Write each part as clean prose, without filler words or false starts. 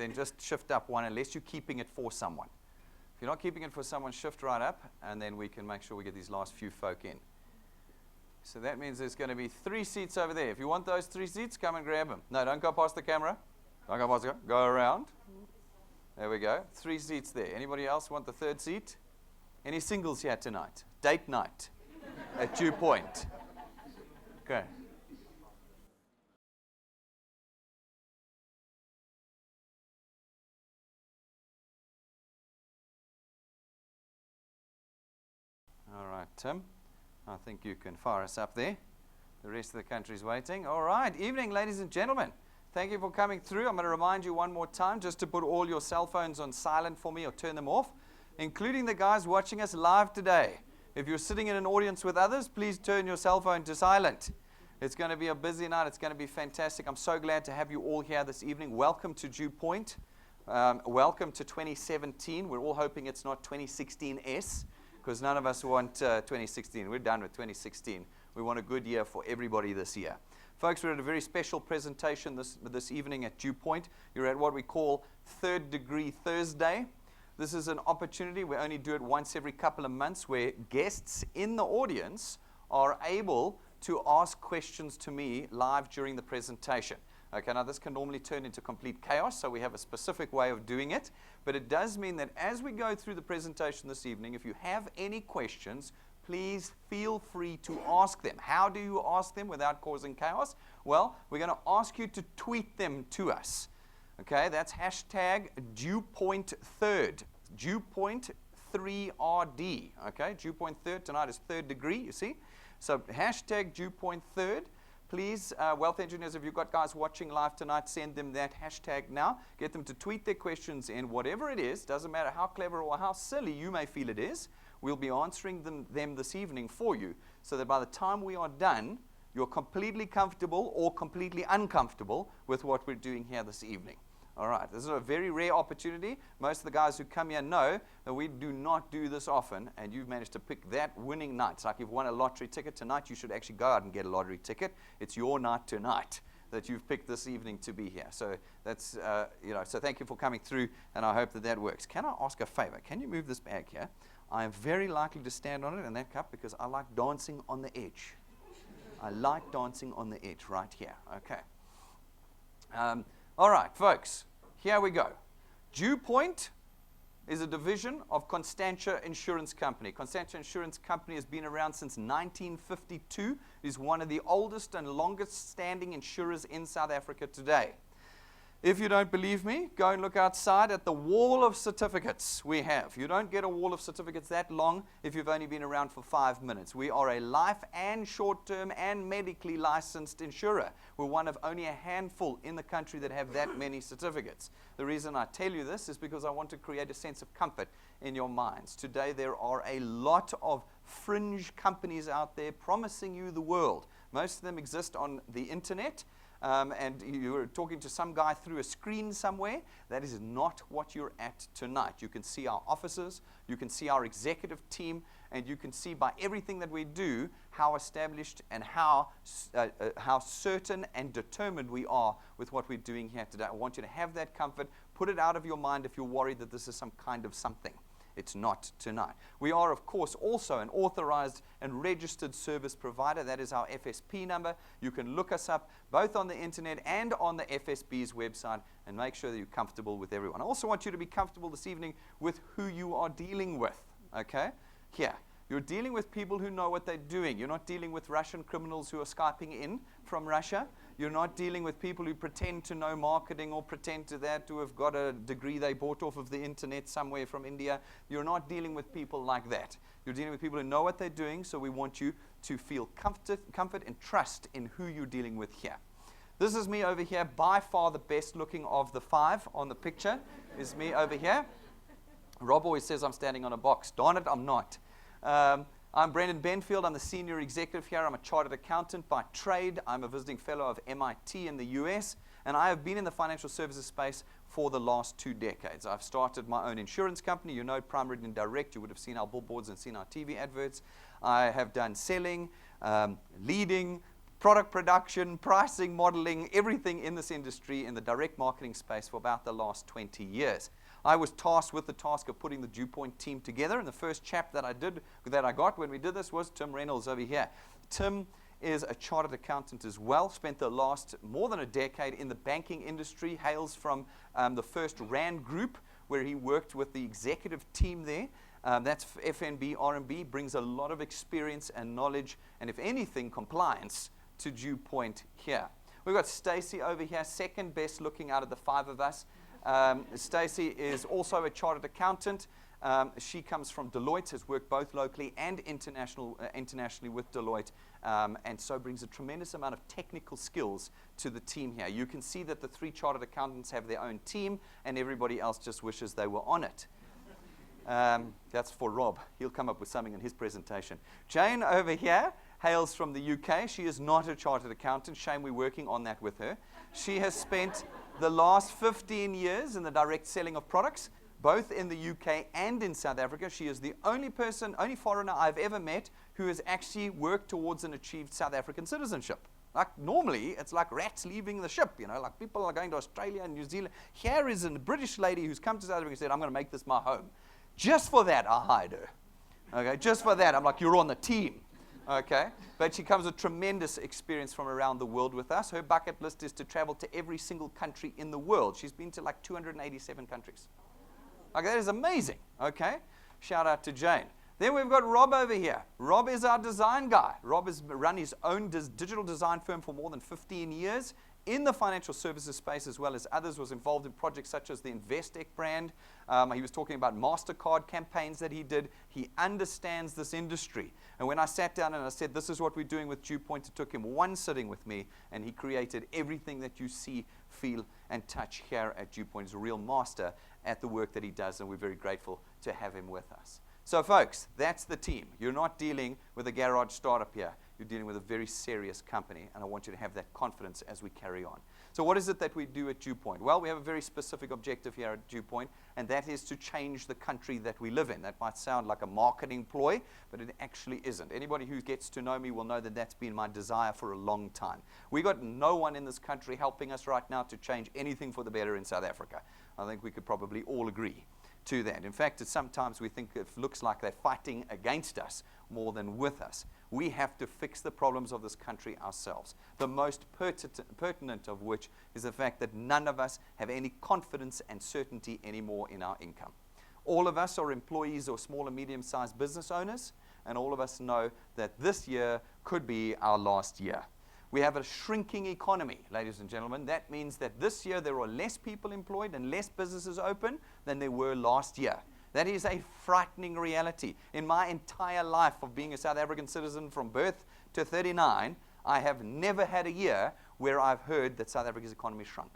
then just shift up one unless you're keeping it for someone. If you're not keeping it for someone, shift right up, and then we can make sure we get these last few folk in. So that means there's going to be 3 seats over there. If you want those 3 seats, come and grab them. No, don't go past the camera. Don't go past the camera. Go around. There we go. 3 seats there. Anybody else want the 3rd seat? Any singles here tonight? Date night at DuePoint. Okay. All right, Tim. I think you can fire us up there. The rest of the country's waiting. All right. Evening, ladies and gentlemen. Thank you for coming through. I'm going to remind you one more time just to put all your cell phones on silent for me or turn them off, including the guys watching us live today. If you're sitting in an audience with others, please turn your cell phone to silent. It's going to be a busy night. It's going to be fantastic. I'm so glad to have you all here this evening. Welcome to DuePoint. Welcome to 2017. We're all hoping it's not 2016S, because none of us want 2016. We're done with 2016. We want a good year for everybody this year. Folks, we're at a very special presentation this evening at DuePoint. You're at what we call Third Degree Thursday. This is an opportunity. We only do it once every couple of months where guests in the audience are able to ask questions to me live during the presentation. Okay, now this can normally turn into complete chaos, so we have a specific way of doing it. But it does mean that as we go through the presentation this evening, if you have any questions, please feel free to ask them. How do you ask them without causing chaos? Well, we're going to ask you to tweet them to us. Okay, that's hashtag DuePoint3rd. DuePoint3RD. Okay, DuePoint3rd tonight is 3rd degree, you see. So hashtag DuePoint3rd. Please, wealth engineers, if you've got guys watching live tonight, send them that hashtag now. Get them to tweet their questions in, whatever it is. Doesn't matter how clever or how silly you may feel it is. We'll be answering them this evening for you, so that by the time we are done, you're completely comfortable or completely uncomfortable with what we're doing here this evening. All right, this is a very rare opportunity. Most of the guys who come here know that we do not do this often, and you've managed to pick that winning night. It's like you've won a lottery ticket tonight. You should actually go out and get a lottery ticket. It's your night tonight that you've picked this evening to be here. So that's, so thank you for coming through, and I hope that that works. Can I ask a favor? Can you move this bag here? I am very likely to stand on it in that cup because I like dancing on the edge. I like dancing on the edge right here. Okay. All right, folks. Here we go. DuePoint is a division of Constantia Insurance Company. Constantia Insurance Company has been around since 1952. It is one of the oldest and longest standing insurers in South Africa today. If you don't believe me, go and look outside at the wall of certificates we have. You don't get a wall of certificates that long if you've only been around for 5 minutes. We are a life and short-term and medically licensed insurer. We're one of only a handful in the country that have that many certificates. The reason I tell you this is because I want to create a sense of comfort in your minds. Today there are a lot of fringe companies out there promising you the world. Most of them exist on the internet. And you're talking to some guy through a screen somewhere. That is not what you're at tonight. You can see our offices, you can see our executive team, and you can see by everything that we do how established and how certain and determined we are with what we're doing here today. I want you to have that comfort. Put it out of your mind if you're worried that this is some kind of something. It's not tonight. We are, of course, also an authorized and registered service provider. That is our FSP number. You can look us up both on the internet and on the FSB's website and make sure that you're comfortable with everyone. I also want you to be comfortable this evening with who you are dealing with. Okay? Here. You're dealing with people who know what they're doing. You're not dealing with Russian criminals who are Skyping in from Russia. You're not dealing with people who pretend to know marketing or pretend to that, who have got a degree they bought off of the internet somewhere from India. You're not dealing with people like that. You're dealing with people who know what they're doing, so we want you to feel comfort and trust in who you're dealing with here. This is me over here. By far the best looking of the 5 on the picture is me over here. Rob always says I'm standing on a box. Darn it, I'm not. I'm Brendan Benfield. I'm the senior executive here. I'm a chartered accountant by trade. I'm a visiting fellow of MIT in the US, and I have been in the financial services space for the last 2 decades. I've started my own insurance company. You know Prime Meridian Direct. You would have seen our billboards and seen our TV adverts. I have done selling, leading, product production, pricing, modeling, everything in this industry in the direct marketing space for about the last 20 years. I was tasked with the task of putting the DuePoint team together, and the first chap that I got when we did this was Tim Reynolds over here. Tim is a chartered accountant as well, spent the last more than a decade in the banking industry, hails from the first RAND group, where he worked with the executive team there. That's FNB, R&B, brings a lot of experience and knowledge, and if anything, compliance to DuePoint here. We've got Stacey over here, second best looking out of the five of us. Stacey is also a chartered accountant. She comes from Deloitte, has worked both locally and internationally with Deloitte, and so brings a tremendous amount of technical skills to the team here. You can see that the three chartered accountants have their own team, and everybody else just wishes they were on it. That's for Rob. He'll come up with something in his presentation. Jane over here hails from the UK. She is not a chartered accountant. Shame we're working on that with her. She has spent the last 15 years in the direct selling of products, both in the UK and in South Africa. She is the only foreigner I've ever met who has actually worked towards and achieved South African citizenship. Like normally, it's like rats leaving the ship, like people are going to Australia and New Zealand. Here is a British lady who's come to South Africa and said, I'm going to make this my home. Just for that, I hired her. Okay, just for that, I'm like, you're on the team. Okay, but she comes with tremendous experience from around the world with us. Her bucket list is to travel to every single country in the world. She's been to like 287 countries. Okay, that is amazing. Okay, shout out to Jane. Then we've got Rob over here. Rob is our design guy. Rob has run his own digital design firm for more than 15 years in the financial services space as well as others, was involved in projects such as the Investec brand. He was talking about MasterCard campaigns that he did. He understands this industry. And when I sat down and I said, this is what we're doing with DuePoint, it took him one sitting with me, and he created everything that you see, feel, and touch here at DuePoint. He's a real master at the work that he does, and we're very grateful to have him with us. So folks, that's the team. You're not dealing with a garage startup here. You're dealing with a very serious company, and I want you to have that confidence as we carry on. So what is it that we do at DuePoint? Well, we have a very specific objective here at DuePoint, and that is to change the country that we live in. That might sound like a marketing ploy, but it actually isn't. Anybody who gets to know me will know that that's been my desire for a long time. We got no one in this country helping us right now to change anything for the better in South Africa. I think we could probably all agree to that. In fact, sometimes we think it looks like they're fighting against us more than with us. We have to fix the problems of this country ourselves. The most pertinent of which is the fact that none of us have any confidence and certainty anymore in our income. All of us are employees or small and medium-sized business owners, and all of us know that this year could be our last year. We have a shrinking economy, ladies and gentlemen. That means that this year there are less people employed and less businesses open than there were last year. That is a frightening reality. In my entire life of being a South African citizen from birth to 39, I have never had a year where I've heard that South Africa's economy shrunk.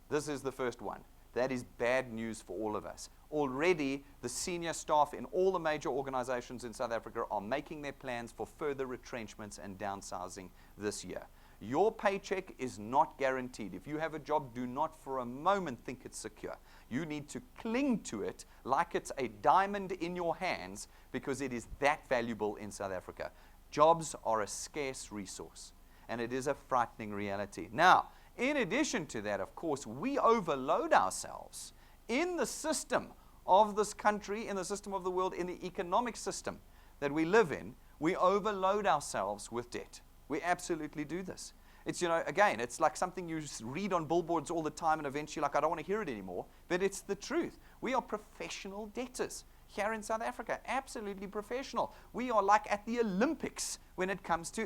This is the first one. That is bad news for all of us. Already, the senior staff in all the major organizations in South Africa are making their plans for further retrenchments and downsizing this year. Your paycheck is not guaranteed. If you have a job, do not for a moment think it's secure. You need to cling to it like it's a diamond in your hands, because it is that valuable in South Africa. Jobs are a scarce resource, and it is a frightening reality. Now, in addition to that, of course, we overload ourselves in the system of this country, in the system of the world, in the economic system that we live in. We overload ourselves with debt. We absolutely do this. It's, again, it's like something you read on billboards all the time, and eventually you're like, I don't want to hear it anymore. But it's the truth. We are professional debtors here in South Africa. Absolutely professional. We are like at the Olympics when it comes to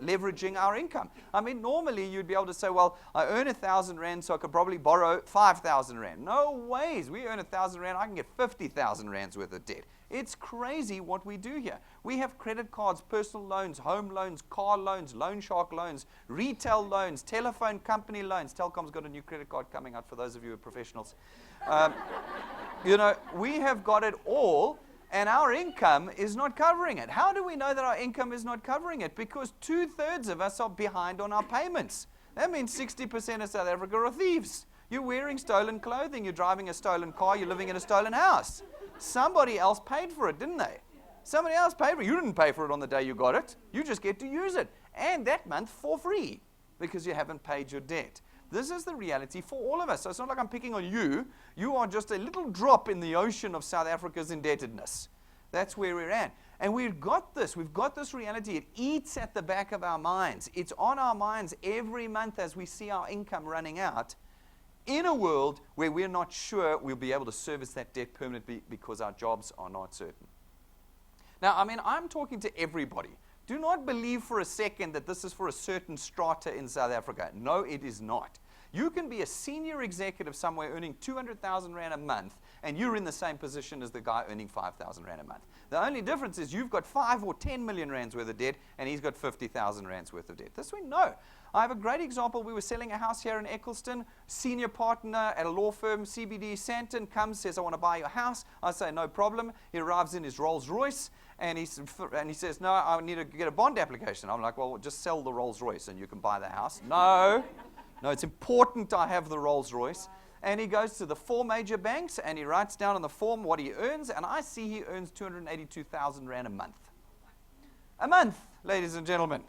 leveraging our income. I mean, normally you'd be able to say, well, I earn 1,000 Rand, so I could probably borrow 5,000 Rand. No ways. We earn 1,000 Rand, I can get 50,000 Rands worth of debt. It's crazy what we do here. We have credit cards, personal loans, home loans, car loans, loan shark loans, retail loans, telephone company loans. Telkom's got a new credit card coming out for those of you who are professionals. We have got it all, and our income is not covering it. How do we know that our income is not covering it? Because 2/3 of us are behind on our payments. That means 60% of South Africa are thieves. You're wearing stolen clothing, you're driving a stolen car, you're living in a stolen house. Somebody else paid for it, didn't they? Somebody else paid for it. You didn't pay for it on the day you got it. You just get to use it. and that month for free because you haven't paid your debt. This is the reality for all of us. So it's not like I'm picking on you. You are just a little drop in the ocean of South Africa's indebtedness. That's where we're at. And we've got this reality. It eats at the back of our minds. It's on our minds every month as we see our income running out in a world where we're not sure we'll be able to service that debt permanently because our jobs are not certain. Now, I'm talking to everybody. Do not believe for a second that this is for a certain strata in South Africa. No, it is not. You can be a senior executive somewhere earning 200,000 Rand a month, and you're in the same position as the guy earning 5,000 Rand a month. The only difference is you've got 5 or 10 million Rands worth of debt, and he's got 50,000 Rands worth of debt. This we know. I have a great example. We were selling a house here in Eccleston. Senior partner at a law firm, CBD Santon, comes, says, I want to buy your house. I say, no problem. He arrives in his Rolls Royce, and he says, no, I need to get a bond application. I'm like, well, just sell the Rolls Royce, and you can buy the house. No, it's important I have the Rolls Royce. And he goes to the 4 major banks, and he writes down on the form what he earns, and I see he earns 282,000 Rand a month. A month, ladies and gentlemen.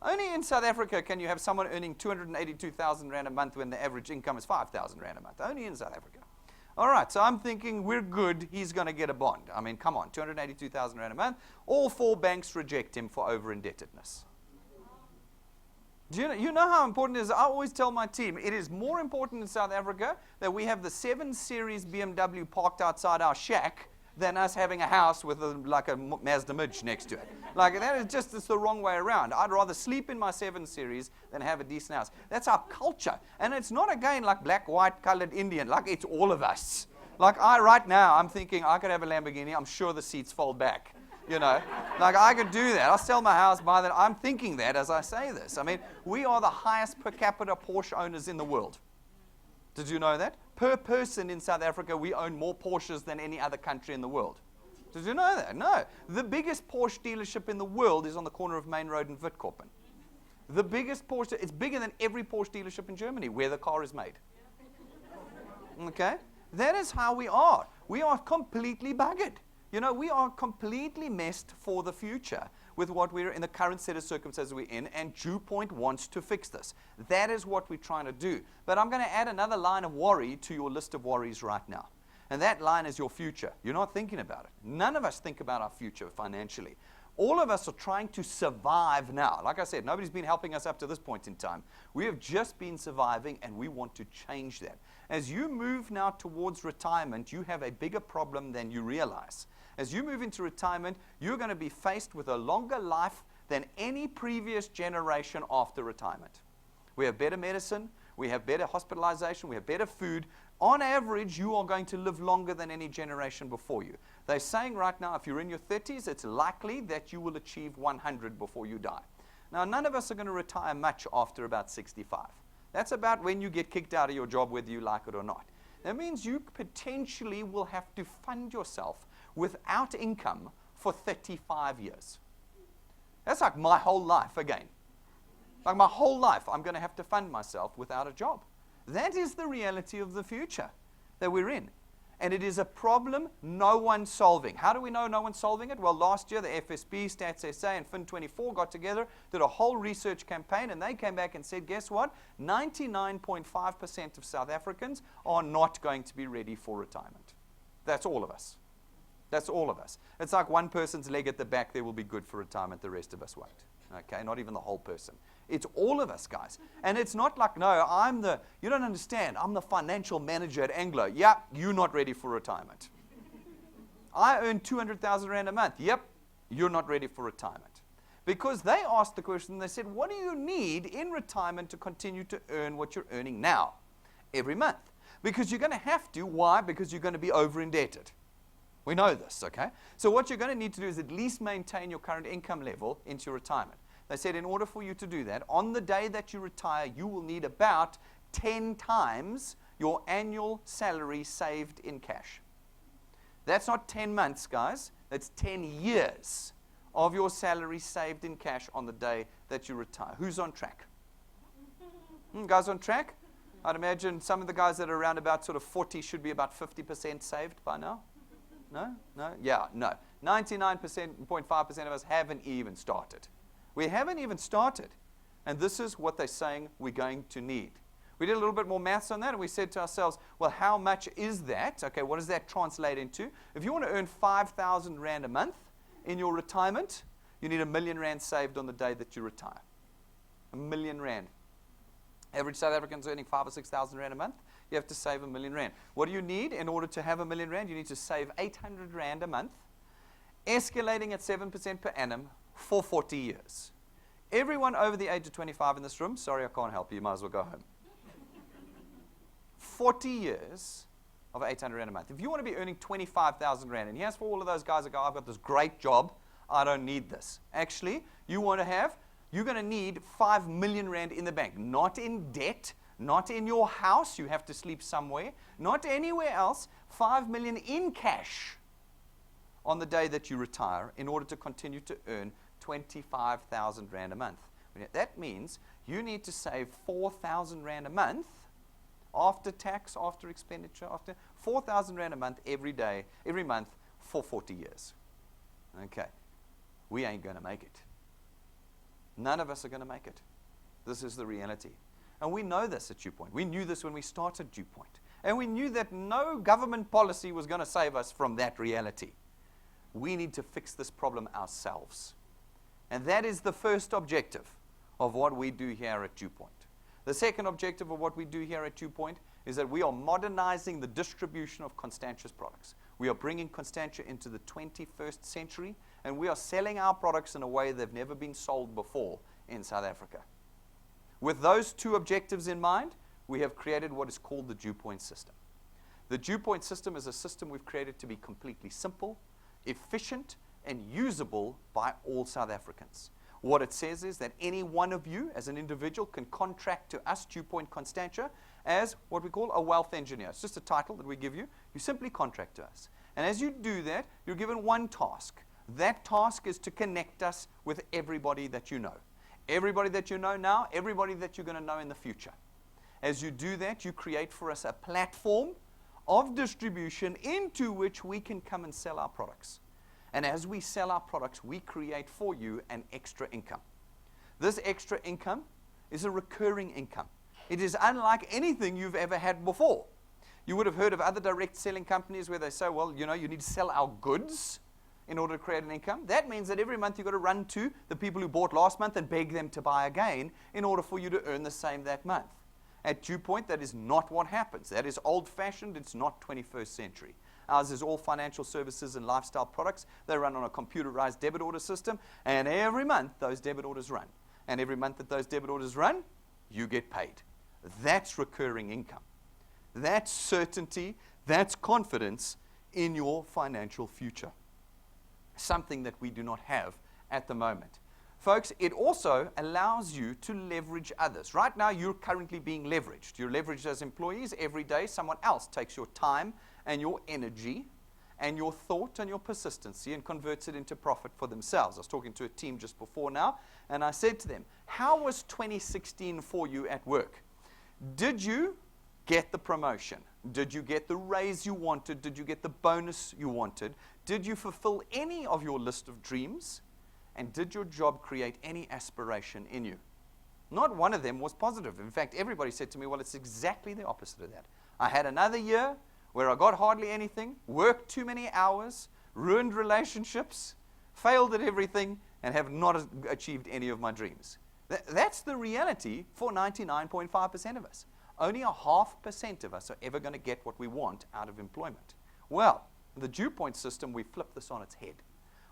Only in South Africa can you have someone earning 282,000 Rand a month when the average income is 5,000 Rand a month. Only in South Africa. All right, so I'm thinking we're good. He's going to get a bond. Come on, 282,000 Rand a month. All 4 banks reject him for over-indebtedness. Do you know how important it is? I always tell my team, it is more important in South Africa that we have the 7 Series BMW parked outside our shack than us having a house with a Mazda Midge next to it. That is just it's the wrong way around. I'd rather sleep in my 7 Series than have a decent house. That's our culture. And it's not, again, like black, white, colored, Indian. It's all of us. Right now, I'm thinking I could have a Lamborghini. I'm sure the seats fold back. I could do that. I'll sell my house, buy that. I'm thinking that as I say this. We are the highest per capita Porsche owners in the world. Did you know that? Per person in South Africa, we own more Porsches than any other country in the world. Did you know that? No. The biggest Porsche dealership in the world is on the corner of Main Road and Witkoppen. The biggest Porsche, it's bigger than every Porsche dealership in Germany where the car is made. Okay? That is how we are. We are completely buggered. We are completely messed for the future with what we're in the current set of circumstances we're in, and DuePoint wants to fix this. That is what we're trying to do. But I'm going to add another line of worry to your list of worries right now. And that line is your future. You're not thinking about it. None of us think about our future financially. All of us are trying to survive now. Like I said, nobody's been helping us up to this point in time. We have just been surviving, and we want to change that. As you move now towards retirement, you have a bigger problem than you realize. As you move into retirement, you're going to be faced with a longer life than any previous generation after retirement. We have better medicine, we have better hospitalization, we have better food. On average, you are going to live longer than any generation before you. They're saying right now, if you're in your 30s, it's likely that you will achieve 100 before you die. Now, none of us are going to retire much after about 65. That's about when you get kicked out of your job, whether you like it or not. That means you potentially will have to fund yourself without income for 35 years. That's like my whole life again. Like my whole life, I'm going to have to fund myself without a job. That is the reality of the future that we're in. And it is a problem no one's solving. How do we know no one's solving it? Well, last year, the FSB, Stats SA, and Fin24 got together, did a whole research campaign, and they came back and said, guess what? 99.5% of South Africans are not going to be ready for retirement. That's all of us. That's all of us. It's like one person's leg at the back, they will be good for retirement, the rest of us won't. Okay, not even the whole person. It's all of us, guys. And it's not like, no, you don't understand, I'm the financial manager at Anglo. Yeah, you're not ready for retirement. I earn 200,000 Rand a month. Yep, you're not ready for retirement. Because they asked the question, they said, what do you need in retirement to continue to earn what you're earning now every month? Because you're going to have to. Why? Because you're going to be over-indebted. We know this, okay? So what you're going to need to do is at least maintain your current income level into your retirement. They said in order for you to do that, on the day that you retire, you will need about 10 times your annual salary saved in cash. That's not 10 months, guys. That's 10 years of your salary saved in cash on the day that you retire. Who's on track? Guys on track? I'd imagine some of the guys that are around about sort of 40 should be about 50% saved by now. No? No? Yeah, no. 99.5% of us haven't even started. We haven't even started. And this is what they're saying we're going to need. We did a little bit more maths on that, and we said to ourselves, well, how much is that? Okay, what does that translate into? If you want to earn 5,000 Rand a month in your retirement, you need R1 million saved on the day that you retire. R1 million. Average South African's earning 5,000 or 6,000 Rand a month. You have to save R1 million. What do you need in order to have R1 million? You need to save 800 Rand a month, escalating at 7% per annum for 40 years. Everyone over the age of 25 in this room, sorry, I can't help you. You might as well go home. 40 years of 800 Rand a month. If you want to be earning 25,000 Rand, and here's for all of those guys that go, I've got this great job, I don't need this. Actually, you're going to need 5 million Rand in the bank, not in debt, not in your house, you have to sleep somewhere, not anywhere else, 5 million in cash on the day that you retire in order to continue to earn 25,000 Rand a month. That means you need to save 4,000 Rand a month after tax, after expenditure, after 4,000 Rand a month every day, every month for 40 years. Okay. We ain't going to make it. None of us are going to make it. This is the reality. And we know this at DuePoint. We knew this when we started DuePoint. And we knew that no government policy was going to save us from that reality. We need to fix this problem ourselves. And that is the first objective of what we do here at DuePoint. The second objective of what we do here at DuePoint is that we are modernizing the distribution of Constantia's products. We are bringing Constantia into the 21st century, and we are selling our products in a way they've never been sold before in South Africa. With those two objectives in mind, we have created what is called the DuePoint system. The DuePoint system is a system we've created to be completely simple, efficient, and usable by all South Africans. What it says is that any one of you as an individual can contract to us, DuePoint Constantia, as what we call a wealth engineer. It's just a title that we give you. You simply contract to us. And as you do that, you're given one task. That task is to connect us with everybody that you know. Everybody that you know now, everybody that you're going to know in the future. As you do that, you create for us a platform of distribution into which we can come and sell our products. And as we sell our products, we create for you an extra income. This extra income is a recurring income. It is unlike anything you've ever had before. You would have heard of other direct selling companies where they say, well, you need to sell our goods in order to create an income. That means that every month you've got to run to the people who bought last month and beg them to buy again in order for you to earn the same that month. At DuePoint, that is not what happens. That is old-fashioned. It's not 21st century. Ours is all financial services and lifestyle products. They run on a computerized debit order system, and every month those debit orders run. And every month that those debit orders run, you get paid. That's recurring income. That's certainty. That's confidence in your financial future. Something that we do not have at the moment. Folks, it also allows you to leverage others. Right now, you're currently being leveraged. You're leveraged as employees. Every day, someone else takes your time and your energy and your thought and your persistency and converts it into profit for themselves. I was talking to a team just before now, and I said to them, how was 2016 for you at work? Did you get the promotion? Did you get the raise you wanted? Did you get the bonus you wanted? Did you fulfill any of your list of dreams? And did your job create any aspiration in you? Not one of them was positive. In fact, everybody said to me, well, it's exactly the opposite of that. I had another year where I got hardly anything, worked too many hours, ruined relationships, failed at everything, and have not achieved any of my dreams. That's the reality for 99.5% of us. Only 0.5% of us are ever going to get what we want out of employment. Well, in the DuePoint system, we flip this on its head.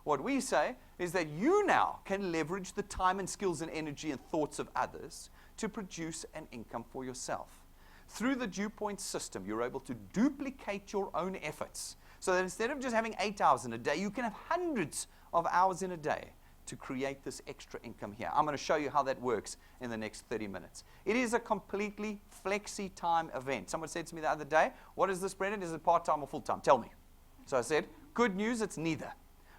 What we say is that you now can leverage the time and skills and energy and thoughts of others to produce an income for yourself. Through the DuePoint system, you're able to duplicate your own efforts so that instead of just having 8 hours in a day, you can have hundreds of hours in a day to create this extra income here. I'm going to show you how that works in the next 30 minutes. It is a completely flexi-time event. Someone said to me the other day, what is this, Brendan? Is it part-time or full-time? Tell me. So I said, good news, it's neither.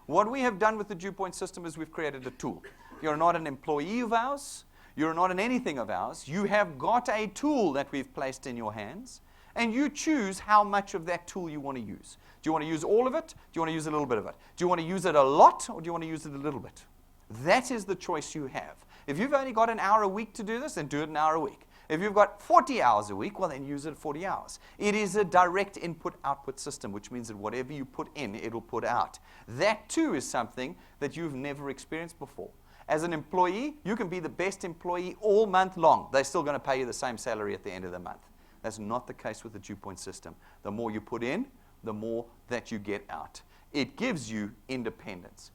What we have done with the DuePoint system is we've created a tool. You're not an employee of ours. You're not an anything of ours. You have got a tool that we've placed in your hands, and you choose how much of that tool you want to use. Do you want to use all of it? Do you want to use a little bit of it? Do you want to use it a lot, or do you want to use it a little bit? That is the choice you have. If you've only got an hour a week to do this, then do it an hour a week. If you've got 40 hours a week, well, then use it 40 hours. It is a direct input-output system, which means that whatever you put in, it'll put out. That, too, is something that you've never experienced before. As an employee, you can be the best employee all month long. They're still going to pay you the same salary at the end of the month. That's not the case with the DuePoint system. The more you put in, the more that you get out. It gives you independence.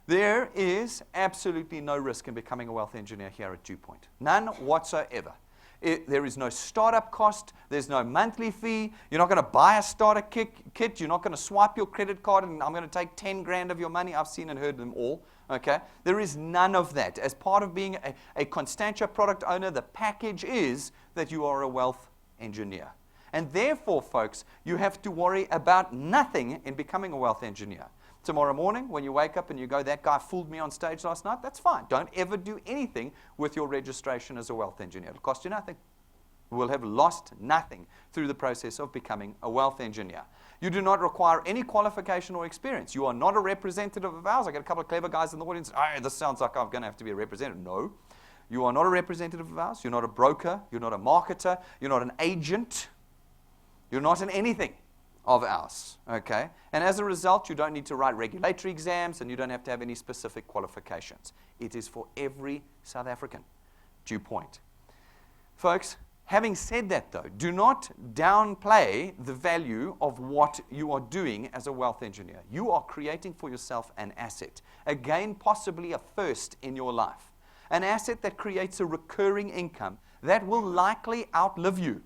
There is absolutely no risk in becoming a wealth engineer here at DuePoint. None whatsoever. There is no startup cost. There's no monthly fee. You're not going to buy a starter kit. You're not going to swipe your credit card and I'm going to take 10 grand of your money. I've seen and heard them all. Okay? There is none of that. As part of being a Constantia product owner, the package is that you are a wealth engineer. And therefore, folks, you have to worry about nothing in becoming a wealth engineer. Tomorrow morning, when you wake up and you go, that guy fooled me on stage last night, that's fine. Don't ever do anything with your registration as a wealth engineer. It'll cost you nothing. You will have lost nothing through the process of becoming a wealth engineer. You do not require any qualification or experience. You are not a representative of ours. I got a couple of clever guys in the audience. Oh, this sounds like I'm going to have to be a representative. No. You are not a representative of ours. You're not a broker. You're not a marketer. You're not an agent. You're not an anything of ours, okay? And as a result, you don't need to write regulatory exams and you don't have to have any specific qualifications. It is for every South African. DuePoint. Folks, having said that though, do not downplay the value of what you are doing as a wealth engineer. You are creating for yourself an asset. Again, possibly a first in your life. An asset that creates a recurring income that will likely outlive you.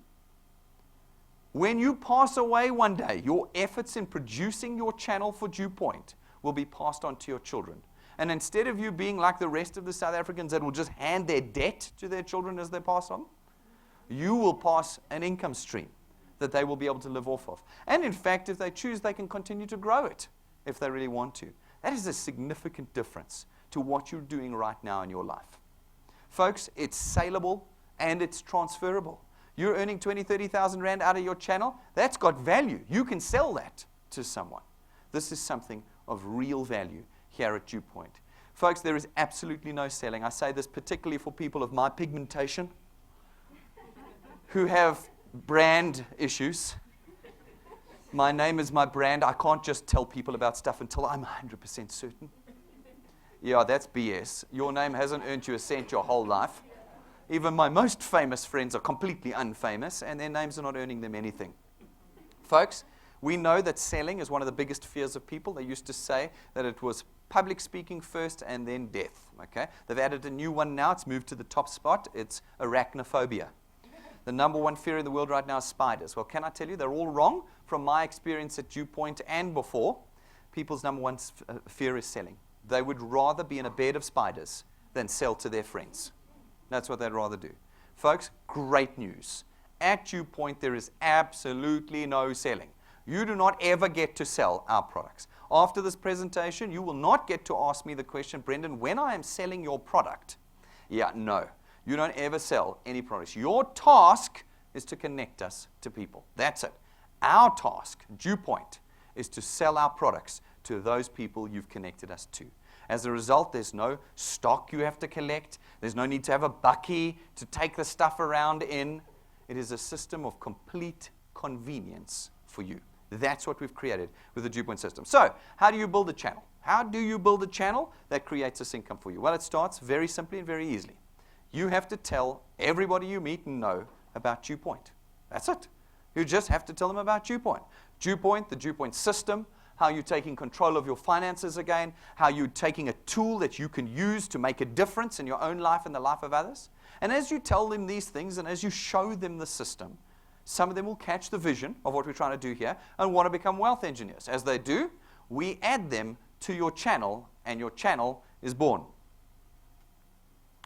When you pass away one day, your efforts in producing your channel for DuePoint will be passed on to your children. And instead of you being like the rest of the South Africans that will just hand their debt to their children as they pass on, you will pass an income stream that they will be able to live off of. And in fact, if they choose, they can continue to grow it if they really want to. That is a significant difference to what you're doing right now in your life. Folks, it's saleable and it's transferable. You're earning 20, 30,000 Rand out of your channel. That's got value. You can sell that to someone. This is something of real value here at DuePoint. Folks, there is absolutely no selling. I say this particularly for people of my pigmentation who have brand issues. My name is my brand. I can't just tell people about stuff until I'm 100% certain. Yeah, that's BS. Your name hasn't earned you a cent your whole life. Even my most famous friends are completely unfamous, and their names are not earning them anything. Folks, we know that selling is one of the biggest fears of people. They used to say that it was public speaking first and then death. Okay? They've added a new one now. It's moved to the top spot. It's arachnophobia. The number one fear in the world right now is spiders. Well, can I tell you, they're all wrong. From my experience at DuePoint and before, people's number one fear is selling. They would rather be in a bed of spiders than sell to their friends. That's what they'd rather do. Folks, great news. At DuePoint, there is absolutely no selling. You do not ever get to sell our products. After this presentation, you will not get to ask me the question, Brendan, when I am selling your product. Yeah, no. You don't ever sell any products. Your task is to connect us to people. That's it. Our task, DuePoint, is to sell our products to those people you've connected us to. As a result, there's no stock you have to collect. There's no need to have a bucky to take the stuff around in. It is a system of complete convenience for you. That's what we've created with the DuePoint system. So, how do you build a channel? How do you build a channel that creates this income for you? Well, it starts very simply and very easily. You have to tell everybody you meet and know about DuePoint. That's it. You just have to tell them about DuePoint. DuePoint, the DuePoint system, how you're taking control of your finances again, how you're taking a tool that you can use to make a difference in your own life and the life of others. And as you tell them these things and as you show them the system, some of them will catch the vision of what we're trying to do here and want to become wealth engineers. As they do, we add them to your channel and your channel is born.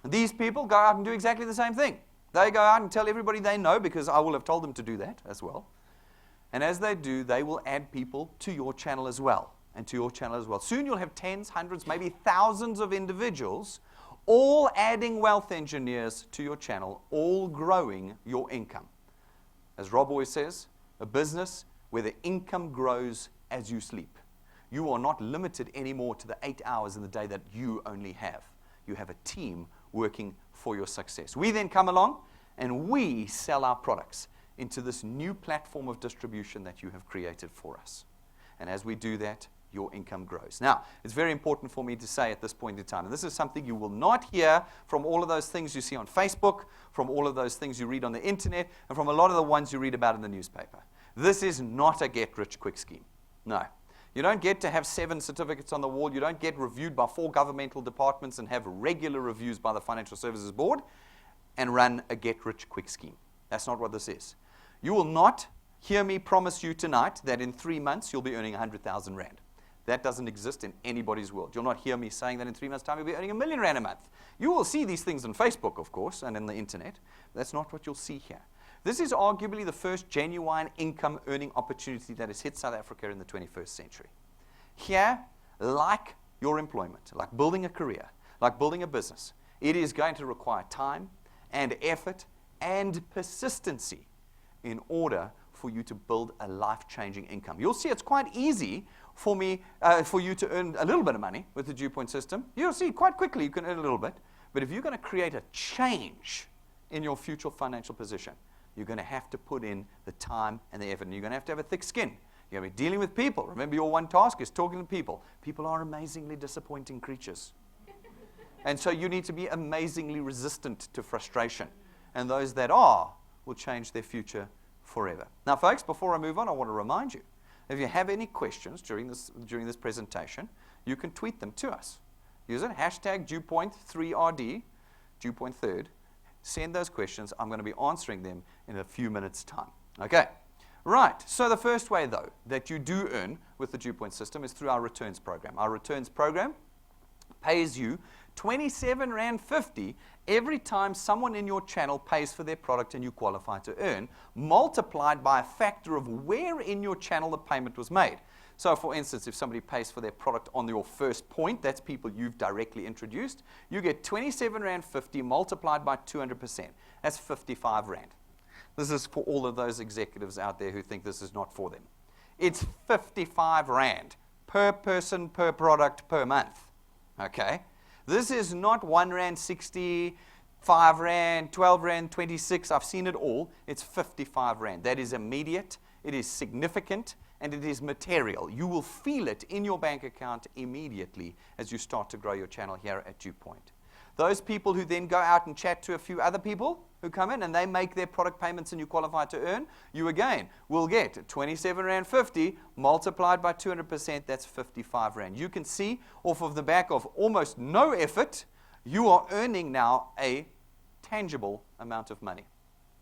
These people go out and do exactly the same thing. They go out and tell everybody they know because I will have told them to do that as well. And as they do, they will add people to your channel as well, and to your channel as well. Soon you'll have tens, hundreds, maybe thousands of individuals, all adding wealth engineers to your channel, all growing your income. As Rob always says, a business where the income grows as you sleep. You are not limited anymore to the 8 hours in the day that you only have. you have a team working for your success. We then come along and we sell our products into this new platform of distribution that you have created for us. And as we do that, your income grows. Now, it's very important for me to say at this point in time, and this is something you will not hear from all of those things you see on Facebook, from all of those things you read on the internet, and from a lot of the ones you read about in the newspaper. This is not a get-rich-quick scheme. No. You don't get to have 7 certificates on the wall. You don't get reviewed by 4 governmental departments and have regular reviews by the Financial Services Board and run a get-rich-quick scheme. That's not what this is. You will not hear me promise you tonight that in 3 months you'll be earning 100,000 Rand. That doesn't exist in anybody's world. You'll not hear me saying that in 3 months' time you'll be earning 1 million Rand a month. You will see these things on Facebook, of course, and in the internet. That's not what you'll see here. This is arguably the first genuine income earning opportunity that has hit South Africa in the 21st century. Here, like your employment, like building a career, like building a business, it is going to require time and effort and persistency in order for you to build a life-changing income. You'll see it's quite easy for you to earn a little bit of money with the DuePoint system. You'll see quite quickly you can earn a little bit. But if you're going to create a change in your future financial position, you're going to have to put in the time and the effort. And you're going to have a thick skin. You're going to be dealing with people. Remember, your one task is talking to people. People are amazingly disappointing creatures. And so you need to be amazingly resistant to frustration. And those that are will change their future forever. Now, folks, before I move on, I want to remind you, if you have any questions during this presentation, you can tweet them to us. Use it, hashtag DuePoint3RD, DuePoint3rd. Send those questions. I'm going to be answering them in a few minutes' time. Okay. Right. So the first way, though, that you do earn with the DuePoint system is through our returns program. Our returns program pays you 27.50 Rand every time someone in your channel pays for their product and you qualify to earn, multiplied by a factor of where in your channel the payment was made. So, for instance, if somebody pays for their product on your first point, that's people you've directly introduced, you get 27.50 Rand multiplied by 200%. That's 55 Rand. This is for all of those executives out there who think this is not for them. It's 55 Rand per person, per product, per month. Okay? This is not 1 Rand 60, 5 Rand, 12 Rand, 26. I've seen it all. It's 55 Rand. That is immediate. It is significant. And it is material. You will feel it in your bank account immediately as you start to grow your channel here at DuePoint. Those people who then go out and chat to a few other people who come in and they make their product payments and you qualify to earn, you again will get 27.50 Rand multiplied by 200%, that's 55 Rand. You can see off of the back of almost no effort, you are earning now a tangible amount of money.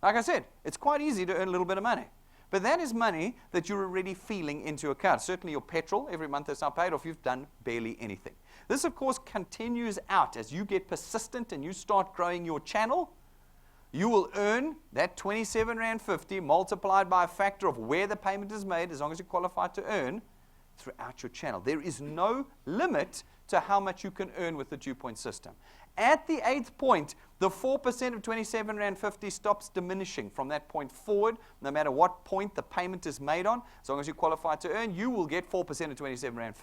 Like I said, it's quite easy to earn a little bit of money. But that is money that you're already feeling into your account. Certainly your petrol every month that's not paid, or if you've done barely anything. This, of course, continues out as you get persistent and you start growing your channel. You will earn that 27.50 Rand multiplied by a factor of where the payment is made, as long as you qualify to earn, throughout your channel. There is no limit to how much you can earn with the DuePoint system. At the 8th point, the 4% of 27.50 Rand stops diminishing from that point forward. No matter what point the payment is made on, as long as you qualify to earn, you will get 4% of 27.50 Rand.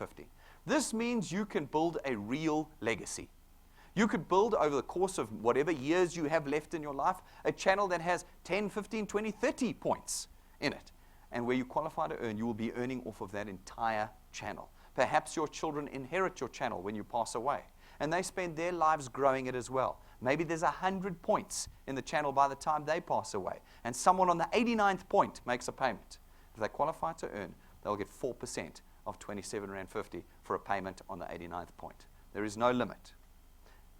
This means you can build a real legacy. You could build over the course of whatever years you have left in your life, a channel that has 10, 15, 20, 30 points in it. And where you qualify to earn, you will be earning off of that entire channel. Perhaps your children inherit your channel when you pass away, and they spend their lives growing it as well. Maybe there's 100 points in the channel by the time they pass away, and someone on the 89th point makes a payment. If they qualify to earn, they'll get 4% of 27.50 Rand for a payment on the 89th point. There is no limit.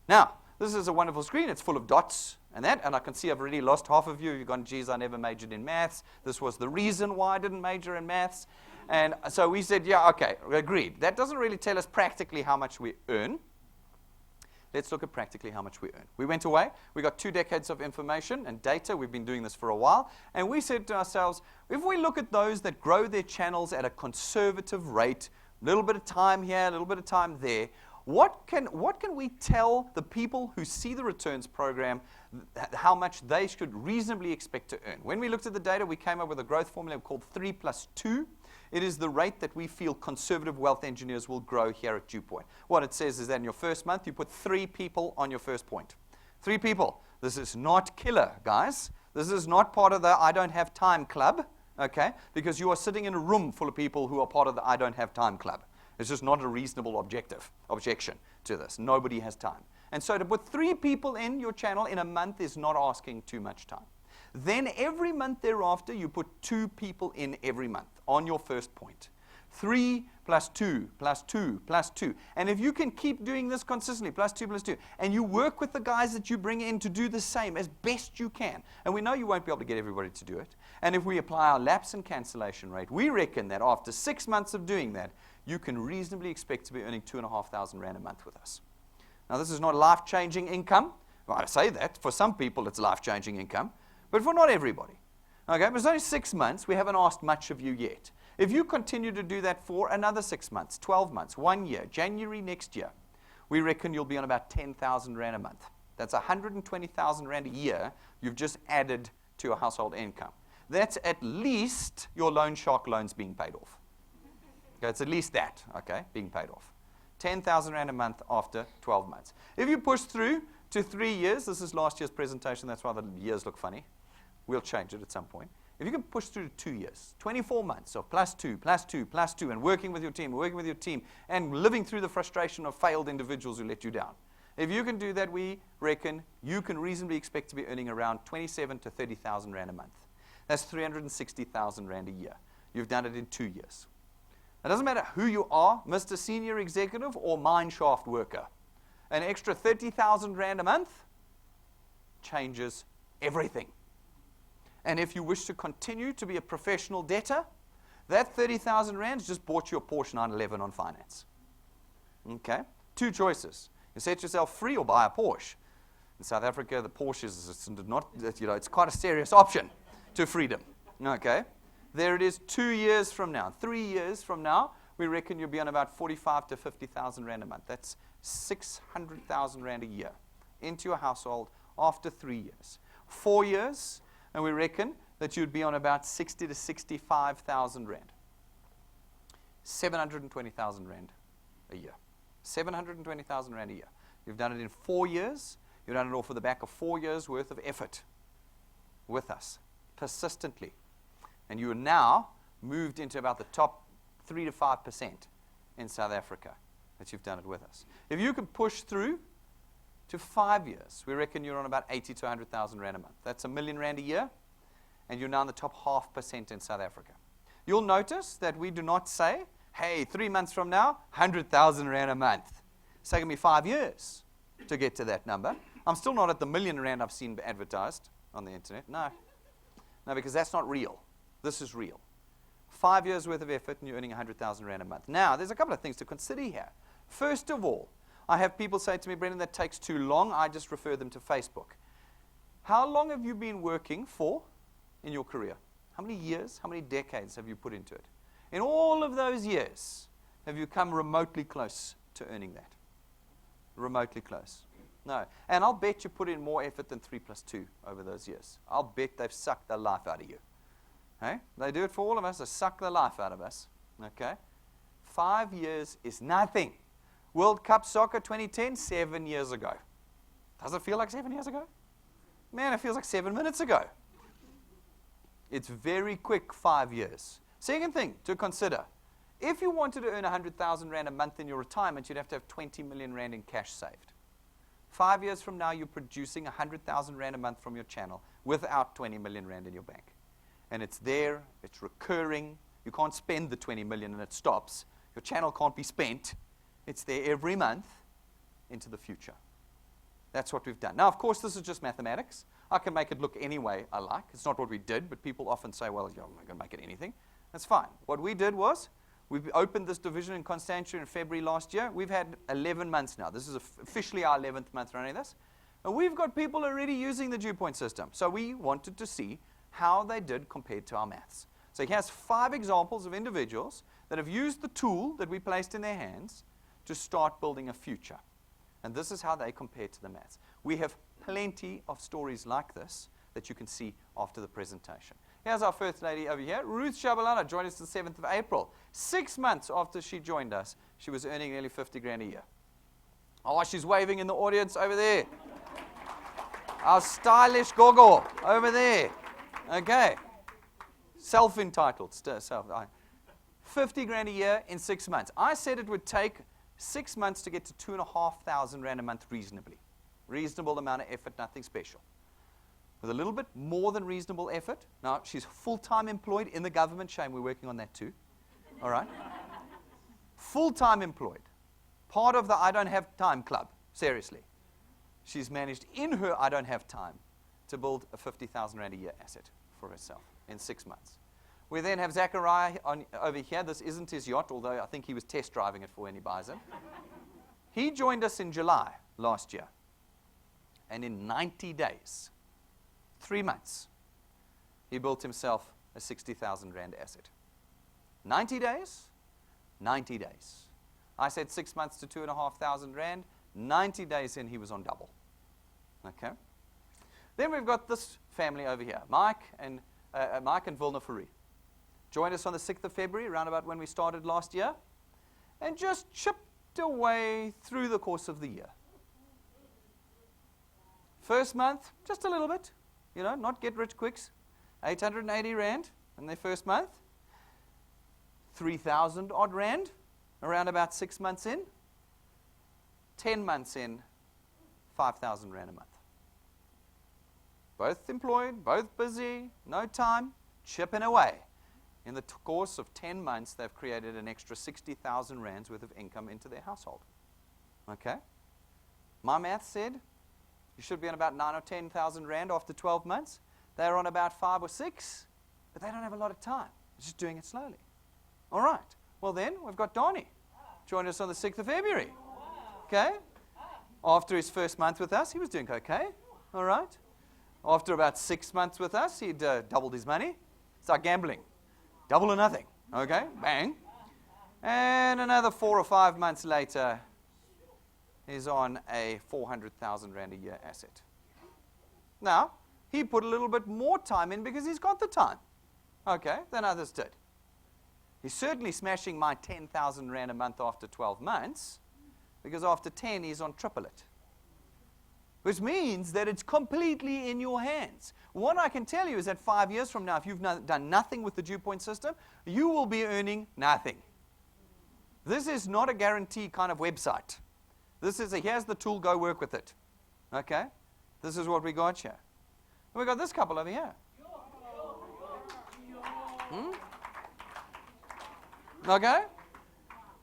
Now, this is a wonderful screen. It's full of dots and that, and I can see I've already lost half of you. You've gone, geez, I never majored in maths. This was the reason why I didn't major in maths. And so we said, yeah, okay, agreed. That doesn't really tell us practically how much we earn. Let's look at practically how much we earn. We went away. We got 2 decades of information and data. We've been doing this for a while. And we said to ourselves, if we look at those that grow their channels at a conservative rate, a little bit of time here, a little bit of time there, what can we tell the people who see the returns program how much they should reasonably expect to earn? When we looked at the data, we came up with a growth formula called 3 + 2 It is the rate that we feel conservative wealth engineers will grow here at DuePoint. What it says is that in your first month, you put 3 people on your first point. 3 people. This is not killer, guys. This is not part of the I don't have time club, okay? Because you are sitting in a room full of people who are part of the I don't have time club. It's just not a reasonable objection to this. Nobody has time. And so to put 3 people in your channel in a month is not asking too much time. Then every month thereafter, you put 2 people in every month on your first point. 3 plus 2 plus 2 plus 2. And if you can keep doing this consistently, plus 2 plus 2, and you work with the guys that you bring in to do the same as best you can, and we know you won't be able to get everybody to do it, and if we apply our lapse and cancellation rate, we reckon that after 6 months of doing that, you can reasonably expect to be earning 2,500 Rand a month with us. Now, this is not life-changing income. Well, I say that. For some people, it's life-changing income, but for not everybody. Okay, but it's only 6 months. We haven't asked much of you yet. If you continue to do that for another 6 months, 12 months, 1 year, January next year, we reckon you'll be on about 10,000 Rand a month. That's 120,000 Rand a year you've just added to your household income. That's at least your loan shark loans being paid off. Okay, it's at least that, okay, being paid off. 10,000 Rand a month after 12 months. If you push through to 3 years, this is last year's presentation, that's why the years look funny. We'll change it at some point. If you can push through to 2 years, 24 months of plus 2, plus 2, plus 2, and working with your team, and living through the frustration of failed individuals who let you down. If you can do that, we reckon you can reasonably expect to be earning around 27 to 30,000 Rand a month. That's 360,000 Rand a year. You've done it in 2 years. It doesn't matter who you are, Mr. Senior Executive or mine shaft worker. An extra 30,000 Rand a month changes everything. And if you wish to continue to be a professional debtor, that 30,000 Rand just bought you a Porsche 911 on finance. Okay? 2 choices. You set yourself free or buy a Porsche. In South Africa, the Porsche is not, it's quite a serious option to freedom. Okay? There it is 2 years from now. 3 years from now, we reckon you'll be on about 45 to 50,000 Rand a month. That's 600,000 Rand a year into your household after 3 years. 4 years, and we reckon that you'd be on about 60 to 65,000 Rand. 720,000 Rand a year. 720,000 Rand a year. You've done it in 4 years. You've done it off of the back of 4 years' worth of effort with us, persistently. And you are now moved into about the top 3 to 5% in South Africa that you've done it with us. If you can push through to 5 years, we reckon you're on about 80 to 100,000 Rand a month. That's R1,000,000 a year, and you're now in the top 0.5% in South Africa. You'll notice that we do not say, hey, 3 months from now, 100,000 Rand a month. It's taken me 5 years to get to that number. I'm still not at the R1,000,000 Rand I've seen advertised on the internet. No, because that's not real. This is real. 5 years worth of effort and you're earning 100,000 Rand a month. Now, there's a couple of things to consider here. First of all, I have people say to me, Brendan, that takes too long. I just refer them to Facebook. How long have you been working for in your career? How many years, how many decades have you put into it? In all of those years, have you come remotely close to earning that? Remotely close. No. And I'll bet you put in more effort than 3 plus 2 over those years. I'll bet they've sucked the life out of you. Hey? They do it for all of us. They suck the life out of us. Okay? 5 years is nothing. World Cup Soccer 2010, 7 years ago. Does it feel like 7 years ago? Man, it feels like 7 minutes ago. It's very quick, 5 years. Second thing to consider, if you wanted to earn 100,000 Rand a month in your retirement, you'd have to have 20 million Rand in cash saved. 5 years from now, you're producing 100,000 Rand a month from your channel without 20 million Rand in your bank. And it's there, it's recurring. You can't spend the 20 million and it stops. Your channel can't be spent. It's there every month into the future. That's what we've done. Now, of course, this is just mathematics. I can make it look any way I like. It's not what we did, but people often say, well, you're not going to make it anything. That's fine. What we did was, we opened this division in Constantia in February last year. We've had 11 months now. This is officially our 11th month running this. And we've got people already using the DuePoint system. So we wanted to see how they did compared to our maths. So he has 5 examples of individuals that have used the tool that we placed in their hands to start building a future. And this is how they compare to the maths. We have plenty of stories like this that you can see after the presentation. Here's our first lady over here. Ruth Shabalala joined us the 7th of April. 6 months after she joined us, she was earning nearly 50 grand a year. Oh, she's waving in the audience over there. Our stylish gogo over there. Okay. Self-entitled. 50 grand a year in 6 months. I said it would take 6 months to get to 2,500 rand a month reasonably. Reasonable amount of effort, nothing special. With a little bit more than reasonable effort. Now, she's full-time employed in the government. Shame, we're working on that too. All right? Full-time employed. Part of the I don't have time club. Seriously. She's managed in her I don't have time to build a 50,000 rand a year asset for herself in 6 months. We then have Zachariah over here. This isn't his yacht, although I think he was test driving it for when he buys it. He joined us in July last year. And in 90 days, 3 months, he built himself a 60,000 rand asset. 90 days? 90 days. I said 6 months to 2,500 rand. 90 days in, he was on double. Okay? Then we've got this family over here, Mike and Vilna Fourie. Joined us on the 6th of February, around about when we started last year, and just chipped away through the course of the year. First month, just a little bit, not get rich quicks. 880 rand in their first month. 3,000 odd rand, around about 6 months in. 10 months in, 5,000 rand a month. Both employed, both busy, no time, chipping away. In the course of 10 months, they've created an extra 60,000 rands worth of income into their household. Okay? My math said you should be on about 9 or 10,000 rand after 12 months. They're on about 5 or 6, but they don't have a lot of time. They're just doing it slowly. All right. Well then, we've got Donnie. Joined us on the 6th of February. Okay? After his first month with us, he was doing okay. All right? After about 6 months with us, he'd doubled his money. Start gambling. Double or nothing. Okay? Bang. And another 4 or 5 months later, he's on a 400,000 rand a year asset. Now, he put a little bit more time in because he's got the time. Okay? Than others did. He's certainly smashing my 10,000 rand a month after 12 months. Because after 10, he's on triple it. Which means that it's completely in your hands. What I can tell you is that 5 years from now, if you've done nothing with the DuePoint system, you will be earning nothing. This is not a guarantee kind of website. This is here's the tool, go work with it. Okay? This is what we got here. And we got this couple over here. Okay?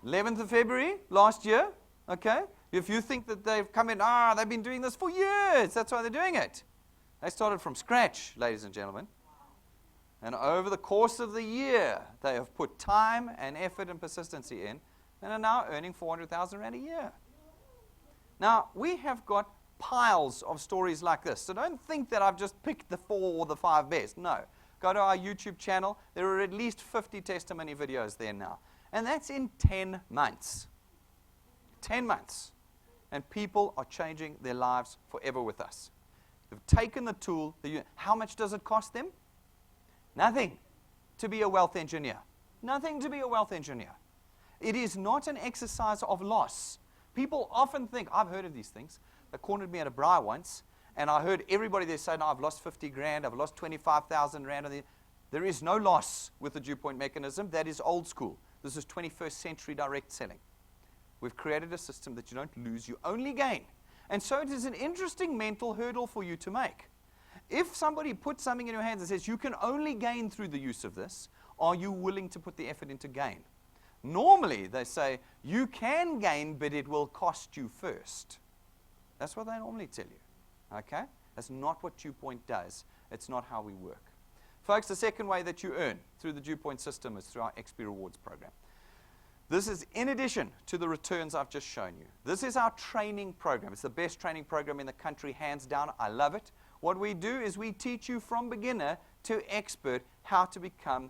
11th of February last year. Okay? If you think that they've come in, they've been doing this for years. That's why they're doing it. They started from scratch, ladies and gentlemen. And over the course of the year, they have put time and effort and persistency in and are now earning 400,000 rand a year. Now, we have got piles of stories like this. So don't think that I've just picked the 4 or the 5 best. No. Go to our YouTube channel. There are at least 50 testimony videos there now. And that's in 10 months. 10 months. And people are changing their lives forever with us. They've taken the tool. How much does it cost them? Nothing to be a wealth engineer. Nothing to be a wealth engineer. It is not an exercise of loss. People often think, I've heard of these things. They cornered me at a braai once, and I heard everybody there say, no, I've lost 50 grand, I've lost 25,000 rand. There is no loss with the DuePoint mechanism. That is old school. This is 21st century direct selling. We've created a system that you don't lose, you only gain. And so it is an interesting mental hurdle for you to make. If somebody puts something in your hands and says, you can only gain through the use of this, are you willing to put the effort into gain? Normally, they say, you can gain, but it will cost you first. That's what they normally tell you. Okay? That's not what DuePoint does. It's not how we work. Folks, the second way that you earn through the DuePoint system is through our XP Rewards program. This is in addition to the returns I've just shown you. This is our training program. It's the best training program in the country, hands down. I love it. What we do is we teach you from beginner to expert how to become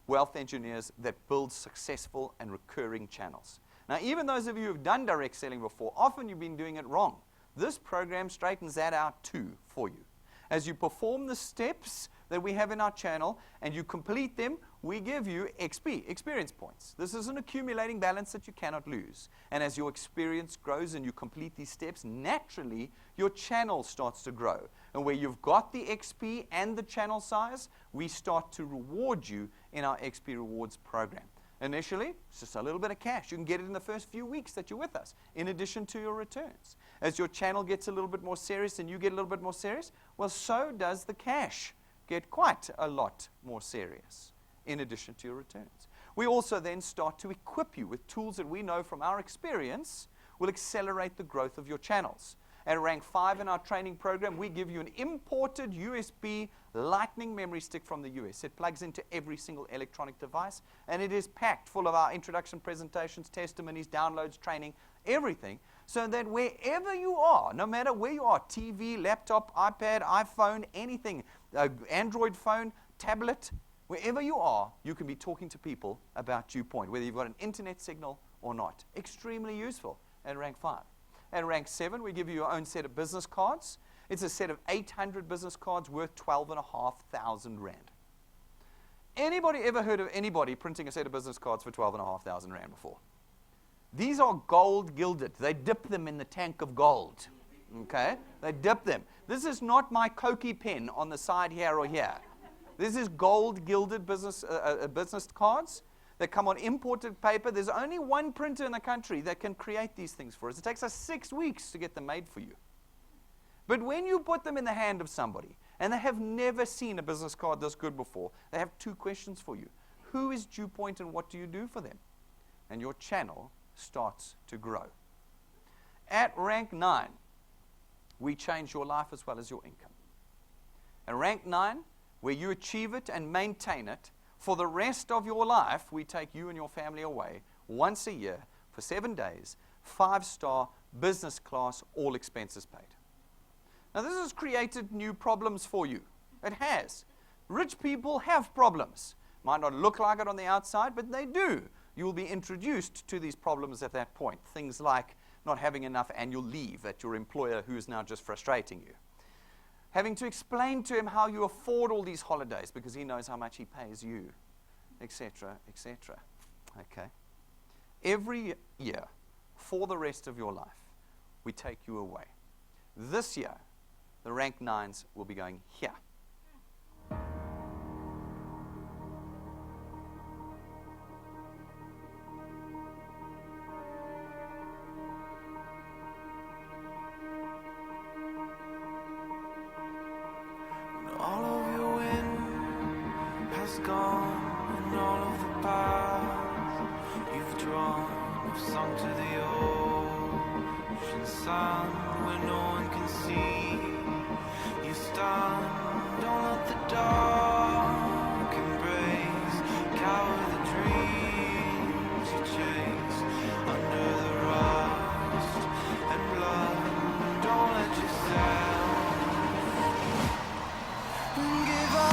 wealth engineers that build successful and recurring channels. Now, even those of you who've done direct selling before, often you've been doing it wrong. This program straightens that out too for you. As you perform the steps, that we have in our channel, and you complete them, we give you XP, experience points. This is an accumulating balance that you cannot lose. And as your experience grows and you complete these steps, naturally, your channel starts to grow. And where you've got the XP and the channel size, we start to reward you in our XP Rewards program. Initially, it's just a little bit of cash. You can get it in the first few weeks that you're with us, in addition to your returns. As your channel gets a little bit more serious and you get a little bit more serious, well, so does the cash get quite a lot more serious, in addition to your returns. We also then start to equip you with tools that we know from our experience will accelerate the growth of your channels. At rank 5 in our training program, we give you an imported USB Lightning memory stick from the US. It plugs into every single electronic device, and it is packed full of our introduction presentations, testimonies, downloads, training, everything, so that wherever you are, no matter where you are, TV, laptop, iPad, iPhone, anything, Android phone, tablet, wherever you are, you can be talking to people about DuePoint, whether you've got an internet signal or not. Extremely useful at rank 5. At rank 7, we give you your own set of business cards. It's a set of 800 business cards worth 12,500 rand. Anybody ever heard of anybody printing a set of business cards for 12,500 rand before? These are gold gilded. They dip them in the tank of gold. Okay? They dip them. This is not my Cokie pen on the side here or here. This is gold gilded business cards that come on imported paper. There's only one printer in the country that can create these things for us. It takes us 6 weeks to get them made for you. But when you put them in the hand of somebody, and they have never seen a business card this good before, they have 2 questions for you. Who is DuePoint and what do you do for them? And your channel starts to grow. At rank 9, we change your life as well as your income. At rank 9, where you achieve it and maintain it, for the rest of your life, we take you and your family away once a year for 7 days, 5-star business class, all expenses paid. Now, this has created new problems for you. It has. Rich people have problems. Might not look like it on the outside, but they do. You will be introduced to these problems at that point. Things like not having enough annual leave at your employer who is now just frustrating you. Having to explain to him how you afford all these holidays because he knows how much he pays you, etc., etc. Okay? Every year, for the rest of your life, we take you away. This year, the rank 9s will be going here. All of your wind has gone, and all of the paths you've drawn have sunk to the ocean sun where no one can see. You stand, don't let the dark embrace, cower the dreams you chase under the rust and blood. Don't let yourself give up.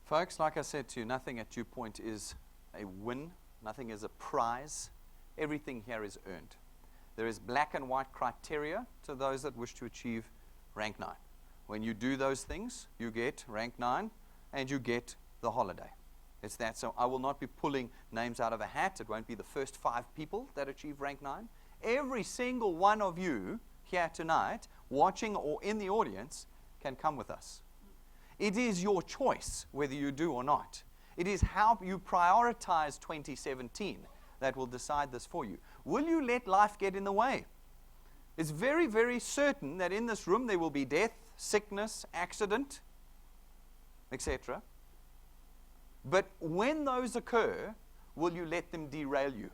Folks, like I said to you, nothing at DuePoint is a win. Nothing is a prize. Everything here is earned. There is black and white criteria to those that wish to achieve rank 9. When you do those things, you get rank 9 and you get the holiday. It's that. So I will not be pulling names out of a hat. It won't be the first 5 people that achieve rank 9. Every single one of you here tonight, watching or in the audience, can come with us. It is your choice whether you do or not. It is how you prioritize 2017 that will decide this for you. Will you let life get in the way? It's very, very certain that in this room there will be death, sickness, accident, etc. But when those occur, will you let them derail you?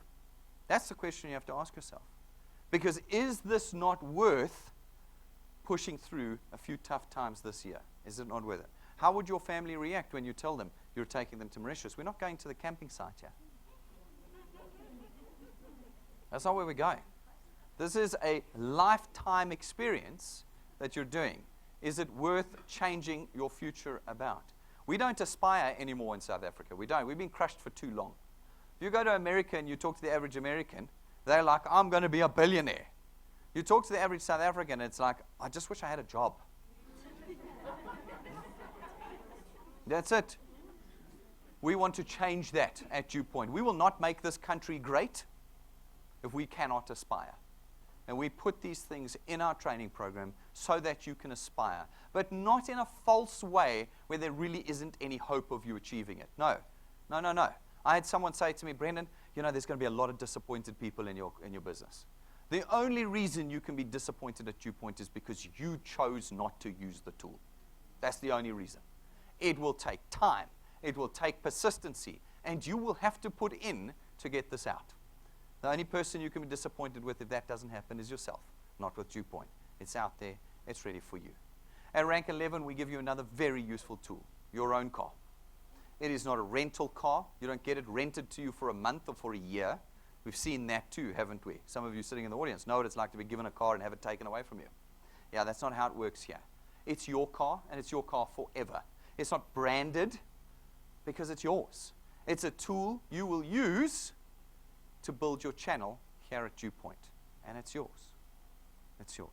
That's the question you have to ask yourself. Because is this not worth pushing through a few tough times this year? Is it not worth it? How would your family react when you tell them you're taking them to Mauritius? We're not going to the camping site here. That's not where we're going. This is a lifetime experience that you're doing. Is it worth changing your future about? We don't aspire anymore in South Africa. We don't. We've been crushed for too long. If you go to America and you talk to the average American, they're like, I'm going to be a billionaire. You talk to the average South African, it's like, I just wish I had a job. That's it. We want to change that at DuePoint. We will not make this country great if we cannot aspire. And we put these things in our training program so that you can aspire, but not in a false way where there really isn't any hope of you achieving it. No. I had someone say to me, Brendan, you know, there's going to be a lot of disappointed people in your business. The only reason you can be disappointed at DuePoint is because you chose not to use the tool. That's the only reason. It will take time. It will take persistency. And you will have to put in to get this out. The only person you can be disappointed with if that doesn't happen is yourself, not with DuePoint. It's out there. It's ready for you. At rank 11, we give you another very useful tool, your own car. It is not a rental car. You don't get it rented to you for a month or for a year. We've seen that too, haven't we? Some of you sitting in the audience know what it's like to be given a car and have it taken away from you. Yeah, that's not how it works here. It's your car, and it's your car forever. It's not branded because it's yours. It's a tool you will use to build your channel here at DuePoint, and it's yours. It's yours.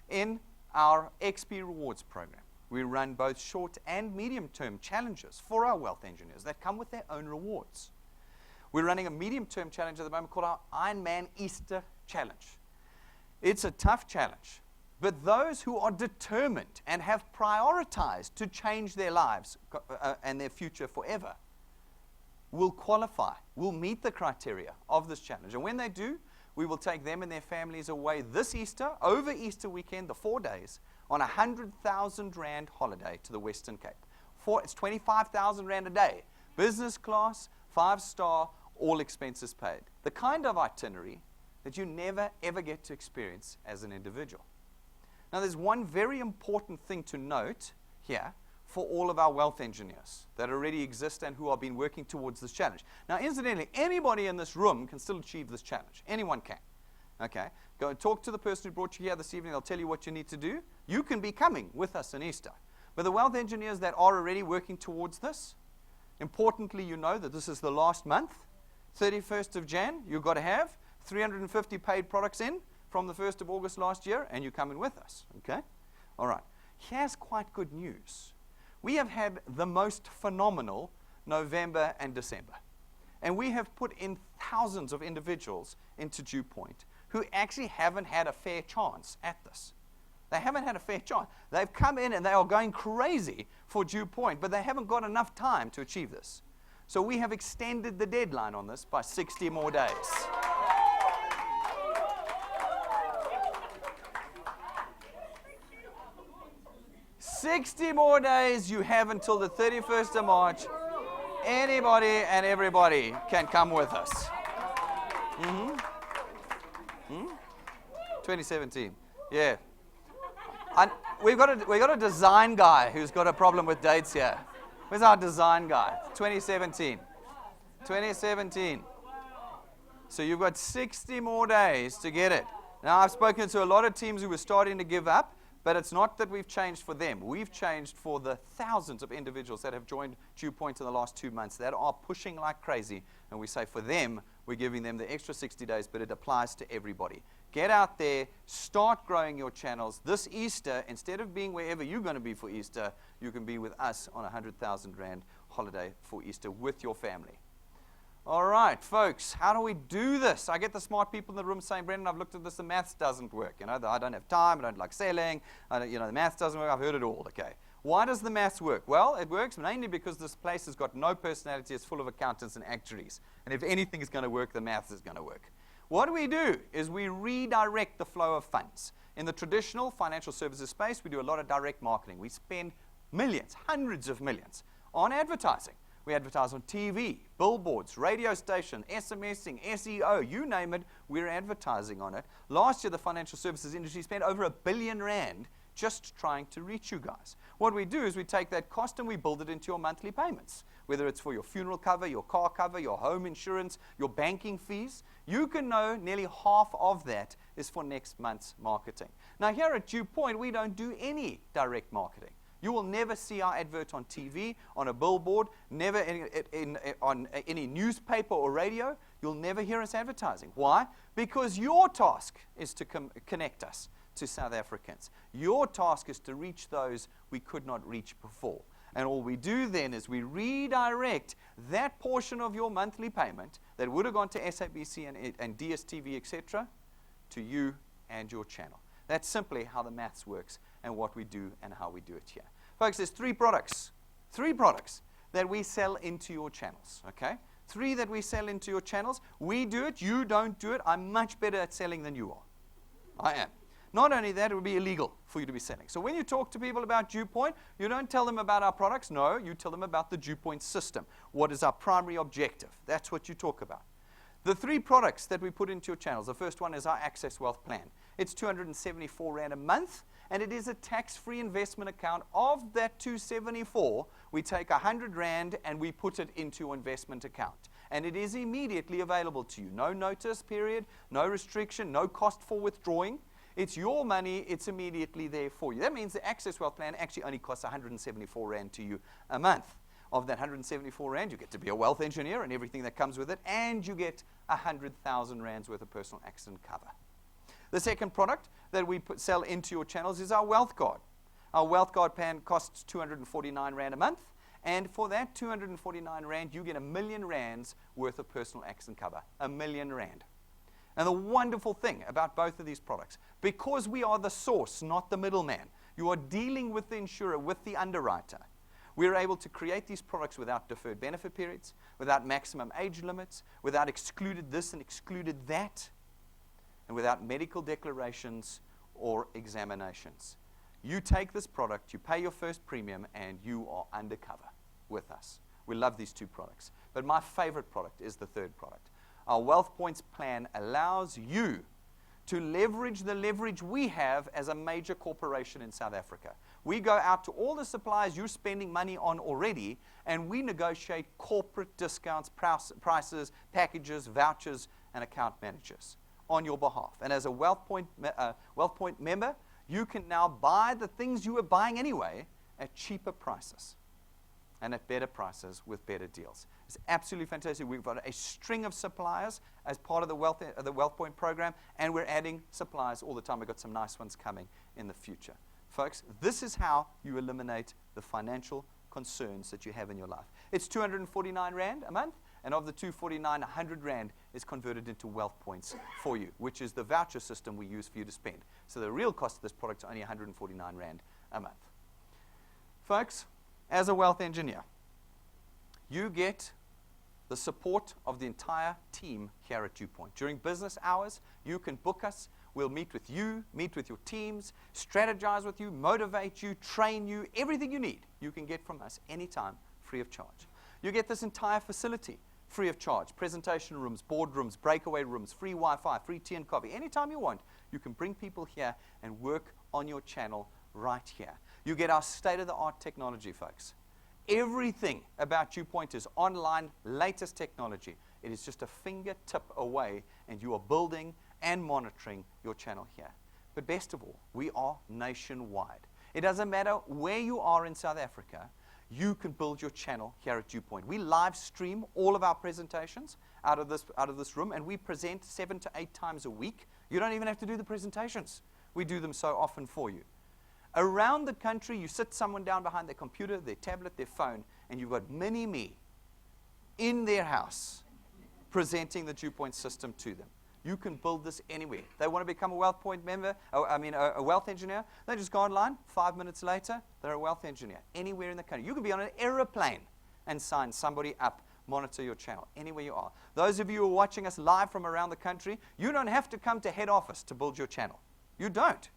In our XP Rewards program, we run both short and medium-term challenges for our wealth engineers that come with their own rewards. We're running a medium-term challenge at the moment called our Ironman Easter Challenge. It's a tough challenge, but those who are determined and have prioritized to change their lives and their future forever will qualify, will meet the criteria of this challenge. And when they do, we will take them and their families away this Easter, over Easter weekend, the 4 days, on a 100,000 Rand holiday to the Western Cape. It's 25,000 Rand a day. Business class, 5-star, all expenses paid. The kind of itinerary that you never, ever get to experience as an individual. Now, there's one very important thing to note here for all of our wealth engineers that already exist and who have been working towards this challenge. Now, incidentally, anybody in this room can still achieve this challenge. Anyone can. Okay? Go and talk to the person who brought you here this evening. They'll tell you what you need to do. You can be coming with us in Easter. But the wealth engineers that are already working towards this, importantly, you know that this is the last month. 31st of Jan, you've got to have 350 paid products in from the 1st of August last year, and you're coming with us. Okay? All right. Here's quite good news. We have had the most phenomenal November and December. And we have put in thousands of individuals into DuePoint who actually haven't had a fair chance at this. They haven't had a fair chance. They've come in and they are going crazy for DuePoint, but they haven't got enough time to achieve this. So we have extended the deadline on this by 60 more days. "60 more days, you have until the 31st of March. Anybody and everybody can come with us." 2017. Yeah. And we've got a design guy who's got a problem with dates here. Where's our design guy? 2017. 2017. So you've got 60 more days to get it. Now, I've spoken to a lot of teams who were starting to give up, But it's not that we've changed for them. We've changed for the thousands of individuals that have joined DuePoint in the last 2 months that are pushing like crazy. And we say for them, we're giving them the extra 60 days, but it applies to everybody. Get out there, start growing your channels. This Easter, instead of being wherever you're going to be for Easter, you can be with us on a 100,000 Rand holiday for Easter with your family. All right, folks, how do we do this? I get the smart people in the room saying, Brendan, I've looked at this, the maths doesn't work. I don't have time, I don't like selling, the maths doesn't work, I've heard it all, okay. Why does the maths work? Well, it works mainly because this place has got no personality, it's full of accountants and actuaries. And if anything is going to work, the maths is going to work. What we do is we redirect the flow of funds. In the traditional financial services space, we do a lot of direct marketing. We spend millions, hundreds of millions on advertising. We advertise on TV, billboards, radio station, SMSing, SEO, you name it, we're advertising on it. Last year, the financial services industry spent over R1 billion just trying to reach you guys. What we do is we take that cost and we build it into your monthly payments. Whether it's for your funeral cover, your car cover, your home insurance, your banking fees, you can know nearly half of that is for next month's marketing. Now here at DuePoint, we don't do any direct marketing. You will never see our advert on TV, on a billboard, never on any newspaper or radio. You'll never hear us advertising. Why? Because your task is to connect us to South Africans. Your task is to reach those we could not reach before. And all we do then is we redirect that portion of your monthly payment that would have gone to SABC and DSTV, etc., to you and your channel. That's simply how the maths works and what we do and how we do it here. Folks, there's three products that we sell into your channels, okay? 3 that we sell into your channels. We do it, you don't do it. I'm much better at selling than you are. I am. Not only that, it would be illegal for you to be selling. So when you talk to people about DuePoint, you don't tell them about our products. No, you tell them about the DuePoint system. What is our primary objective? That's what you talk about. The 3 products that we put into your channels, the first one is our Access Wealth Plan. It's 274 Rand a month, and it is a tax-free investment account. Of that 274, we take 100 Rand and we put it into your investment account. And it is immediately available to you. No notice period, no restriction, no cost for withdrawing. It's your money, it's immediately there for you. That means the Access Wealth Plan actually only costs 174 Rand to you a month. Of that 174 Rand, you get to be a wealth engineer and everything that comes with it, and you get 100,000 Rands worth of personal accident cover. The second product that we sell into your channels is our Wealth Guard. Our Wealth Guard plan costs 249 Rand a month, and for that 249 Rand, you get 1 million Rands worth of personal accident cover. 1 million Rand. And the wonderful thing about both of these products, because we are the source, not the middleman, you are dealing with the insurer, with the underwriter. We're able to create these products without deferred benefit periods, without maximum age limits, without excluded this and excluded that, and without medical declarations or examinations. You take this product, you pay your first premium, and you are undercover with us. We love these 2 products. But my favorite product is the third product. Our Wealth Points plan allows you to leverage the leverage we have as a major corporation in South Africa. We go out to all the suppliers you're spending money on already, and we negotiate corporate discounts, prices, packages, vouchers, and account managers on your behalf. And as a Wealth Point member, you can now buy the things you were buying anyway at cheaper prices and at better prices with better deals. It's absolutely fantastic. We've got a string of suppliers as part of the Wealth Point program, and we're adding suppliers all the time. We've got some nice ones coming in the future. Folks, this is how you eliminate the financial concerns that you have in your life. It's 249 Rand a month, and of the 249, 100 Rand is converted into Wealth Points for you, which is the voucher system we use for you to spend. So the real cost of this product is only 149 Rand a month. Folks, as a wealth engineer, you get the support of the entire team here at DuePoint. During business hours, you can book us. We'll meet with you, meet with your teams, strategize with you, motivate you, train you, everything you need you can get from us anytime, free of charge. You get this entire facility free of charge. Presentation rooms, boardrooms, breakaway rooms, free Wi-Fi, free tea and coffee. Anytime you want, you can bring people here and work on your channel right here. You get our state-of-the-art technology, folks. Everything about DuePoint is online, latest technology. It is just a fingertip away, and you are building and monitoring your channel here. But best of all, we are nationwide. It doesn't matter where you are in South Africa, you can build your channel here at DuePoint. We live stream all of our presentations out of this room, and we present 7 to 8 times a week. You don't even have to do the presentations. We do them so often for you. Around the country, you sit someone down behind their computer, their tablet, their phone, and you've got mini-me in their house presenting the DuePoint system to them. You can build this anywhere. They want to become a WealthPoint member, a wealth engineer. They just go online. 5 minutes later, they're a wealth engineer. Anywhere in the country. You can be on an aeroplane and sign somebody up, monitor your channel, anywhere you are. Those of you who are watching us live from around the country, you don't have to come to head office to build your channel. You don't.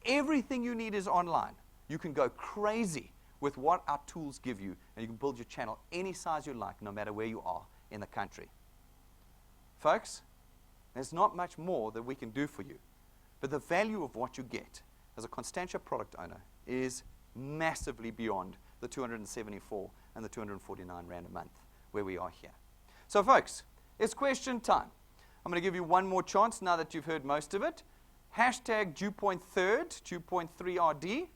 Everything you need is online. You can go crazy with what our tools give you, and you can build your channel any size you like, no matter where you are in the country. Folks, there's not much more that we can do for you. But the value of what you get as a Constantia product owner is massively beyond the 274 and the 249 Rand a month where we are here. So folks, it's question time. I'm going to give you one more chance now that you've heard most of it. Hashtag DuePoint3rd, DuePoint3RD.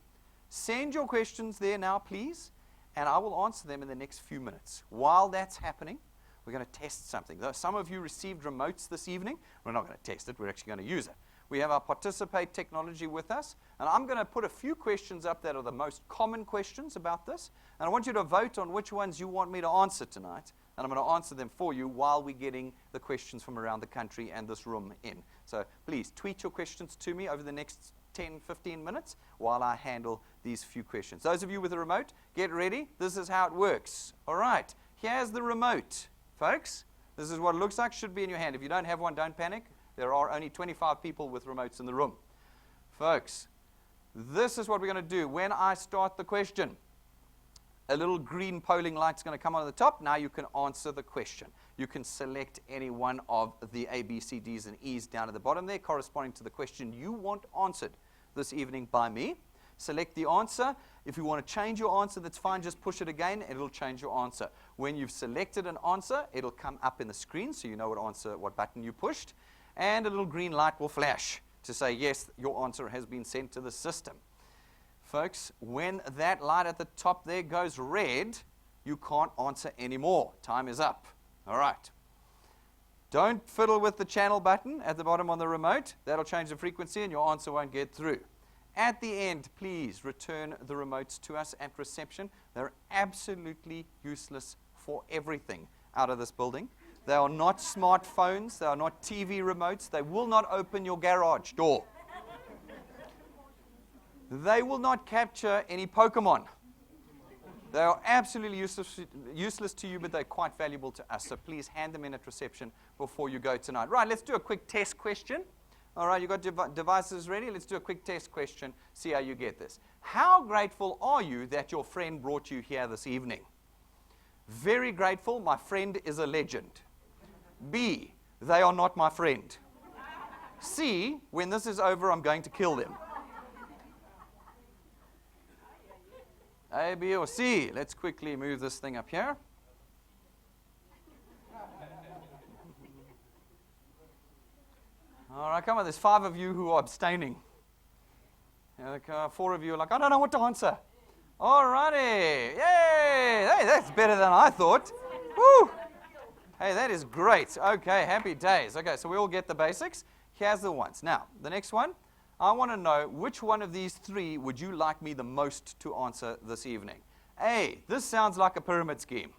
Send your questions there now, please, and I will answer them in the next few minutes. While that's happening, we're going to test something. Some of you received remotes this evening. We're not going to test it. We're actually going to use it. We have our Participate technology with us. And I'm going to put a few questions up that are the most common questions about this. And I want you to vote on which ones you want me to answer tonight. And I'm going to answer them for you while we're getting the questions from around the country and this room in. So please tweet your questions to me over the next 10, 15 minutes while I handle these few questions. Those of you with a remote, get ready. This is how it works. All right. Here's the remote. Folks, this is what it looks like. Should be in your hand. If you don't have one, don't panic. There are only 25 people with remotes in the room. Folks, this is what we're going to do. When I start the question, a little green polling light's going to come on the top. Now you can answer the question. You can select any one of the A, B, C, D's, and E's down at the bottom there, corresponding to the question you want answered this evening by me. Select the answer. If you want to change your answer, that's fine. Just push it again, and it'll change your answer. When you've selected an answer, it'll come up in the screen, so you know what button you pushed. And a little green light will flash to say, yes, your answer has been sent to the system. Folks, when that light at the top there goes red, you can't answer anymore. Time is up. All right. Don't fiddle with the channel button at the bottom on the remote. That'll change the frequency, and your answer won't get through. At the end, please return the remotes to us at reception. They're absolutely useless for everything out of this building. They are not smartphones. They are not TV remotes. They will not open your garage door. They will not capture any Pokemon. They are absolutely useless to you, but they're quite valuable to us. So please hand them in at reception before you go tonight. Right, let's do a quick test question. All right, you got devices ready? Let's do a quick test question, see how you get this. How grateful are you that your friend brought you here this evening? Very grateful. My friend is a legend. B, they are not my friend. C, when this is over, I'm going to kill them. A, B, or C? Let's quickly move this thing up here. All right, come on, there's 5 of you who are abstaining. 4 of you are like, I don't know what to answer. All righty, yay! Hey, that's better than I thought. Woo! Hey, that is great. Okay, happy days. Okay, so we all get the basics. Here's the ones. Now, the next one, I want to know which one of these 3 would you like me the most to answer this evening? A, this sounds like a pyramid scheme.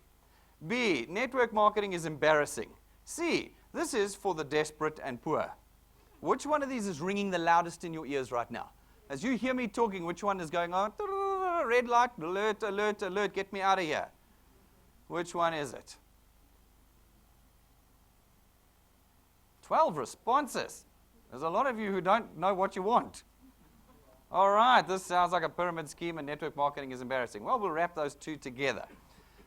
B, network marketing is embarrassing. C, this is for the desperate and poor. Which one of these is ringing the loudest in your ears right now? As you hear me talking, which one is going on? Red light, alert, alert, alert, get me out of here. Which one is it? 12 responses. There's a lot of you who don't know what you want. All right, this sounds like a pyramid scheme and network marketing is embarrassing. Well, we'll wrap those 2 together.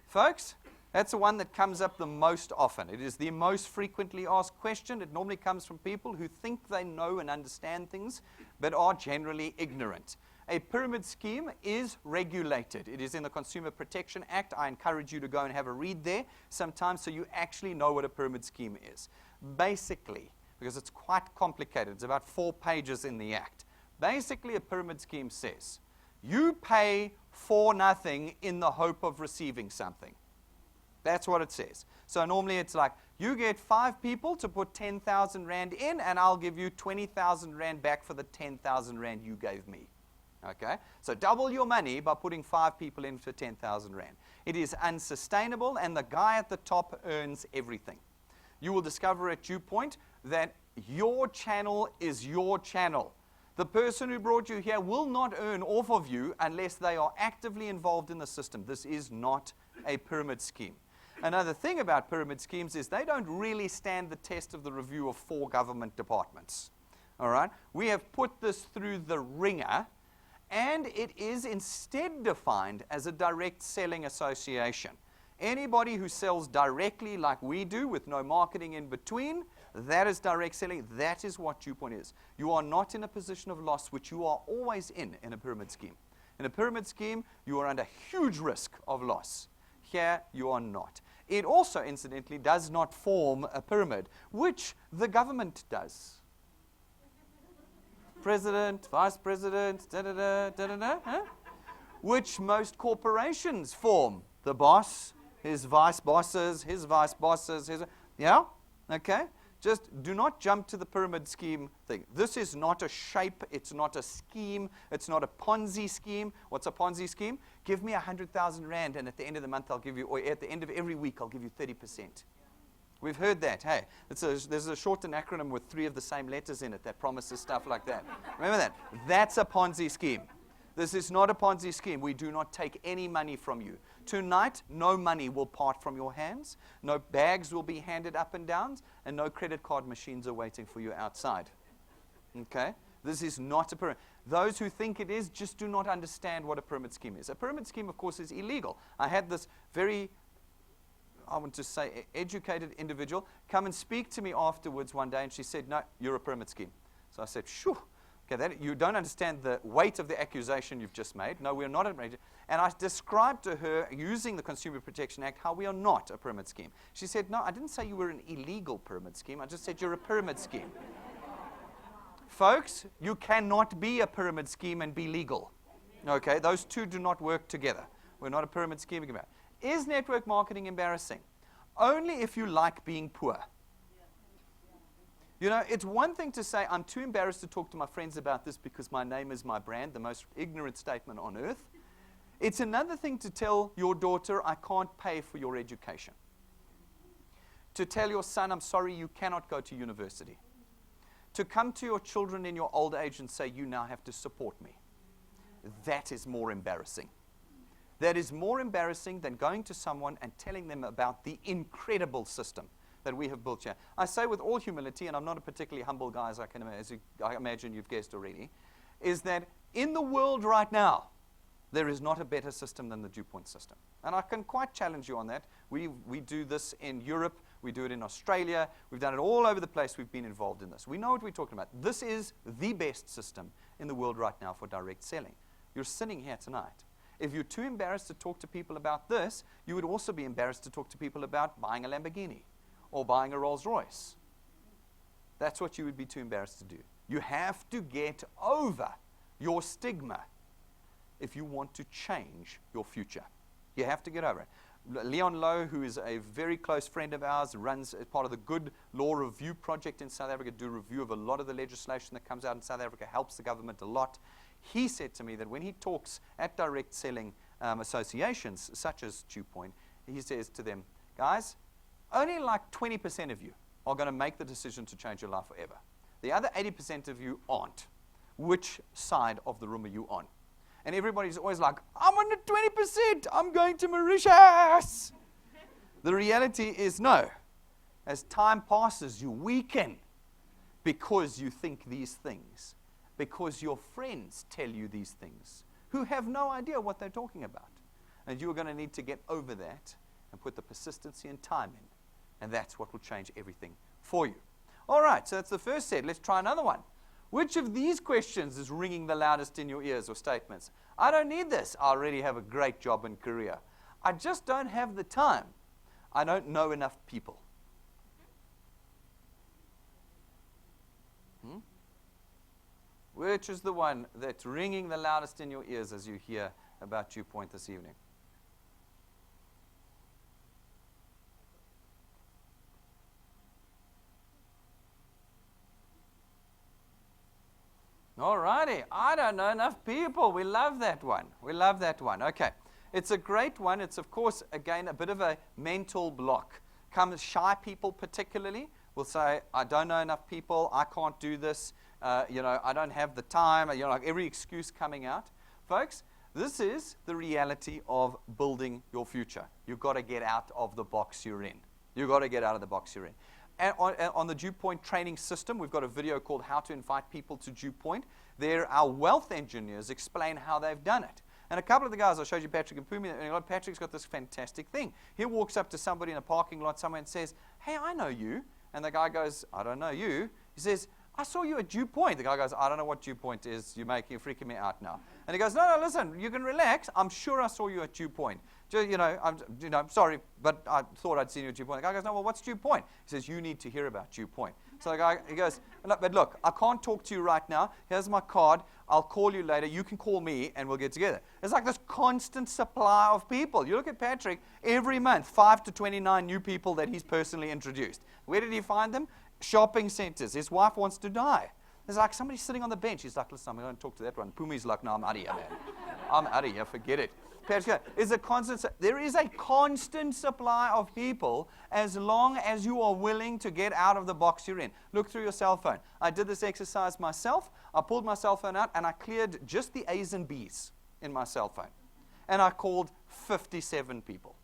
Folks, that's the one that comes up the most often. It is the most frequently asked question. It normally comes from people who think they know and understand things, but are generally ignorant. A pyramid scheme is regulated. It is in the Consumer Protection Act. I encourage you to go and have a read there sometime so you actually know what a pyramid scheme is. Basically, because it's quite complicated. It's about 4 pages in the Act. Basically, a pyramid scheme says, you pay for nothing in the hope of receiving something. That's what it says. So normally it's like, you get 5 people to put 10,000 rand in, and I'll give you 20,000 rand back for the 10,000 rand you gave me. Okay? So double your money by putting 5 people in for 10,000 rand. It is unsustainable, and the guy at the top earns everything. You will discover at DuePoint that your channel is your channel. The person who brought you here will not earn off of you unless they are actively involved in the system. This is not a pyramid scheme. Another thing about pyramid schemes is they don't really stand the test of the review of 4 government departments. All right? We have put this through the ringer, and it is instead defined as a direct selling association. Anybody who sells directly like we do with no marketing in between, that is direct selling. That is what DuePoint is. You are not in a position of loss, which you are always in a pyramid scheme. In a pyramid scheme, you are under huge risk of loss. Here, you are not. It also, incidentally, does not form a pyramid, which the government does. President, vice president, da-da-da, da-da-da, huh? Which most corporations form. The boss, his vice bosses, his vice bosses, yeah? Okay? Just do not jump to the pyramid scheme thing. This is not a shape. It's not a scheme. It's not a Ponzi scheme. What's a Ponzi scheme? Give me 100,000 rand, and at the end of the month, I'll give you, or at the end of every week, I'll give you 30%. We've heard that. Hey, there's a shortened acronym with 3 of the same letters in it that promises stuff like that. Remember that? That's a Ponzi scheme. This is not a Ponzi scheme. We do not take any money from you. Tonight, no money will part from your hands. No bags will be handed up and down, and no credit card machines are waiting for you outside. Okay? This is not a pyramid. Those who think it is just do not understand what a pyramid scheme is. A pyramid scheme, of course, is illegal. I had this very, I want to say, educated individual come and speak to me afterwards one day, and she said, no, you're a pyramid scheme. So I said, shoo. Okay, you don't understand the weight of the accusation you've just made. No, we're not a pyramid. And I described to her, using the Consumer Protection Act, how we are not a pyramid scheme. She said, no, I didn't say you were an illegal pyramid scheme. I just said you're a pyramid scheme. Folks, you cannot be a pyramid scheme and be legal. Okay, those two do not work together. We're not a pyramid scheme. Is network marketing embarrassing? Only if you like being poor. You know, it's one thing to say, I'm too embarrassed to talk to my friends about this because my name is my brand, the most ignorant statement on earth. It's another thing to tell your daughter, I can't pay for your education. To tell your son, I'm sorry, you cannot go to university. To come to your children in your old age and say, you now have to support me. That is more embarrassing. That is more embarrassing than going to someone and telling them about the incredible system that we have built here. I say with all humility, and I'm not a particularly humble guy, as I imagine you've guessed already, is that in the world right now, there is not a better system than the DuePoint system. And I can quite challenge you on that. We do this in Europe. We do it in Australia. We've done it all over the place. We've been involved in this. We know what we're talking about. This is the best system in the world right now for direct selling. You're sitting here tonight. If you're too embarrassed to talk to people about this, you would also be embarrassed to talk to people about buying a Lamborghini or buying a Rolls Royce. That's what you would be too embarrassed to do. You have to get over your stigma if you want to change your future. You have to get over it. Leon Lowe, who is a very close friend of ours, runs as part of the Good Law Review Project in South Africa, do a review of a lot of the legislation that comes out in South Africa, helps the government a lot. He said to me that when he talks at direct selling associations, such as DuePoint, he says to them, guys, only like 20% of you are going to make the decision to change your life forever. The other 80% of you aren't. Which side of the room are you on? And everybody's always like, I'm on the 20%. I'm going to Mauritius. The reality is no. As time passes, you weaken because you think these things, because your friends tell you these things, who have no idea what they're talking about. And you're going to need to get over that and put the persistency and time in. And that's what will change everything for you. All right, so that's the first set. Let's try another one. Which of these questions is ringing the loudest in your ears or statements? I don't need this. I already have a great job and career. I just don't have the time. I don't know enough people. Which is the one that's ringing the loudest in your ears as you hear about DuePoint this evening? All righty. I don't know enough people. We love that one. We love that one. Okay. It's a great one. It's, of course, again, a bit of a mental block. Shy people particularly will say, I don't know enough people. I can't do this. I don't have the time. Like every excuse coming out. Folks, this is the reality of building your future. You've got to get out of the box you're in. You've got to get out of the box you're in. And on the DuePoint training system, we've got a video called How to Invite People to DuePoint. There, our wealth engineers explain how they've done it. And a couple of the guys, I showed you Patrick and Pumi, and Patrick's got this fantastic thing. He walks up to somebody in a parking lot somewhere and says, hey, I know you. And the guy goes, I don't know you. He says, I saw you at DuePoint. The guy goes, I don't know what DuePoint is. You're freaking me out now. And he goes, no, listen, you can relax. I'm sure I saw you at DuePoint. I'm sorry, but I thought I'd seen you at DuePoint. The guy goes, no, well, what's DuePoint? He says, you need to hear about DuePoint. So the guy, he goes, but look, I can't talk to you right now. Here's my card. I'll call you later. You can call me, and we'll get together. It's like this constant supply of people. You look at Patrick, every month, 5 to 29 new people that he's personally introduced. Where did he find them? Shopping centers. His wife wants to die. There's like somebody sitting on the bench. He's like, listen, I'm going to talk to that one. Pumi's like, no, I'm out of here, man. I'm out of here. Forget it. There is a constant supply of people as long as you are willing to get out of the box you're in. Look through your cell phone. I did this exercise myself. I pulled my cell phone out, and I cleared just the A's and B's in my cell phone. And I called 57 people.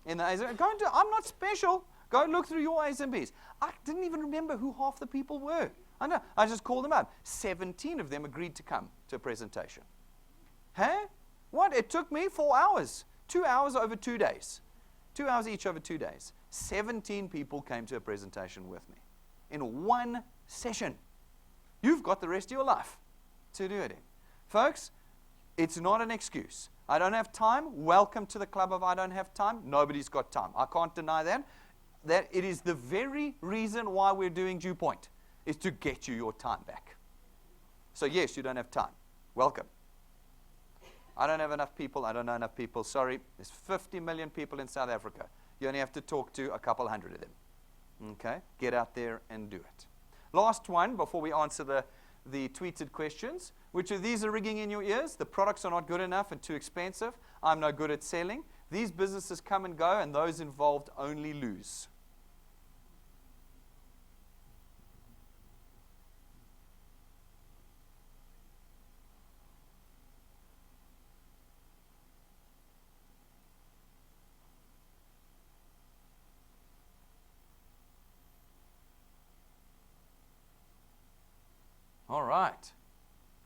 In the A's, I'm not special. Go look through your A's and B's. I didn't even remember who half the people were. I know. I just called them out. 17 of them agreed to come to a presentation. Huh? What? It took me 4 hours. 2 hours over 2 days. 2 hours each over 2 days. 17 people came to a presentation with me in one session. You've got the rest of your life to do it in. Folks, it's not an excuse. I don't have time. Welcome to the club of I don't have time. Nobody's got time. I can't deny that. That it is the very reason why we're doing DuePoint, is to get you your time back. So yes, you don't have time. Welcome. I don't have enough people. I don't know enough people. Sorry. There's 50 million people in South Africa. You only have to talk to a couple hundred of them. Okay? Get out there and do it. Last one before we answer the tweeted questions. Which of these are ringing in your ears? The products are not good enough and too expensive. I'm no good at selling. These businesses come and go, and those involved only lose. All right.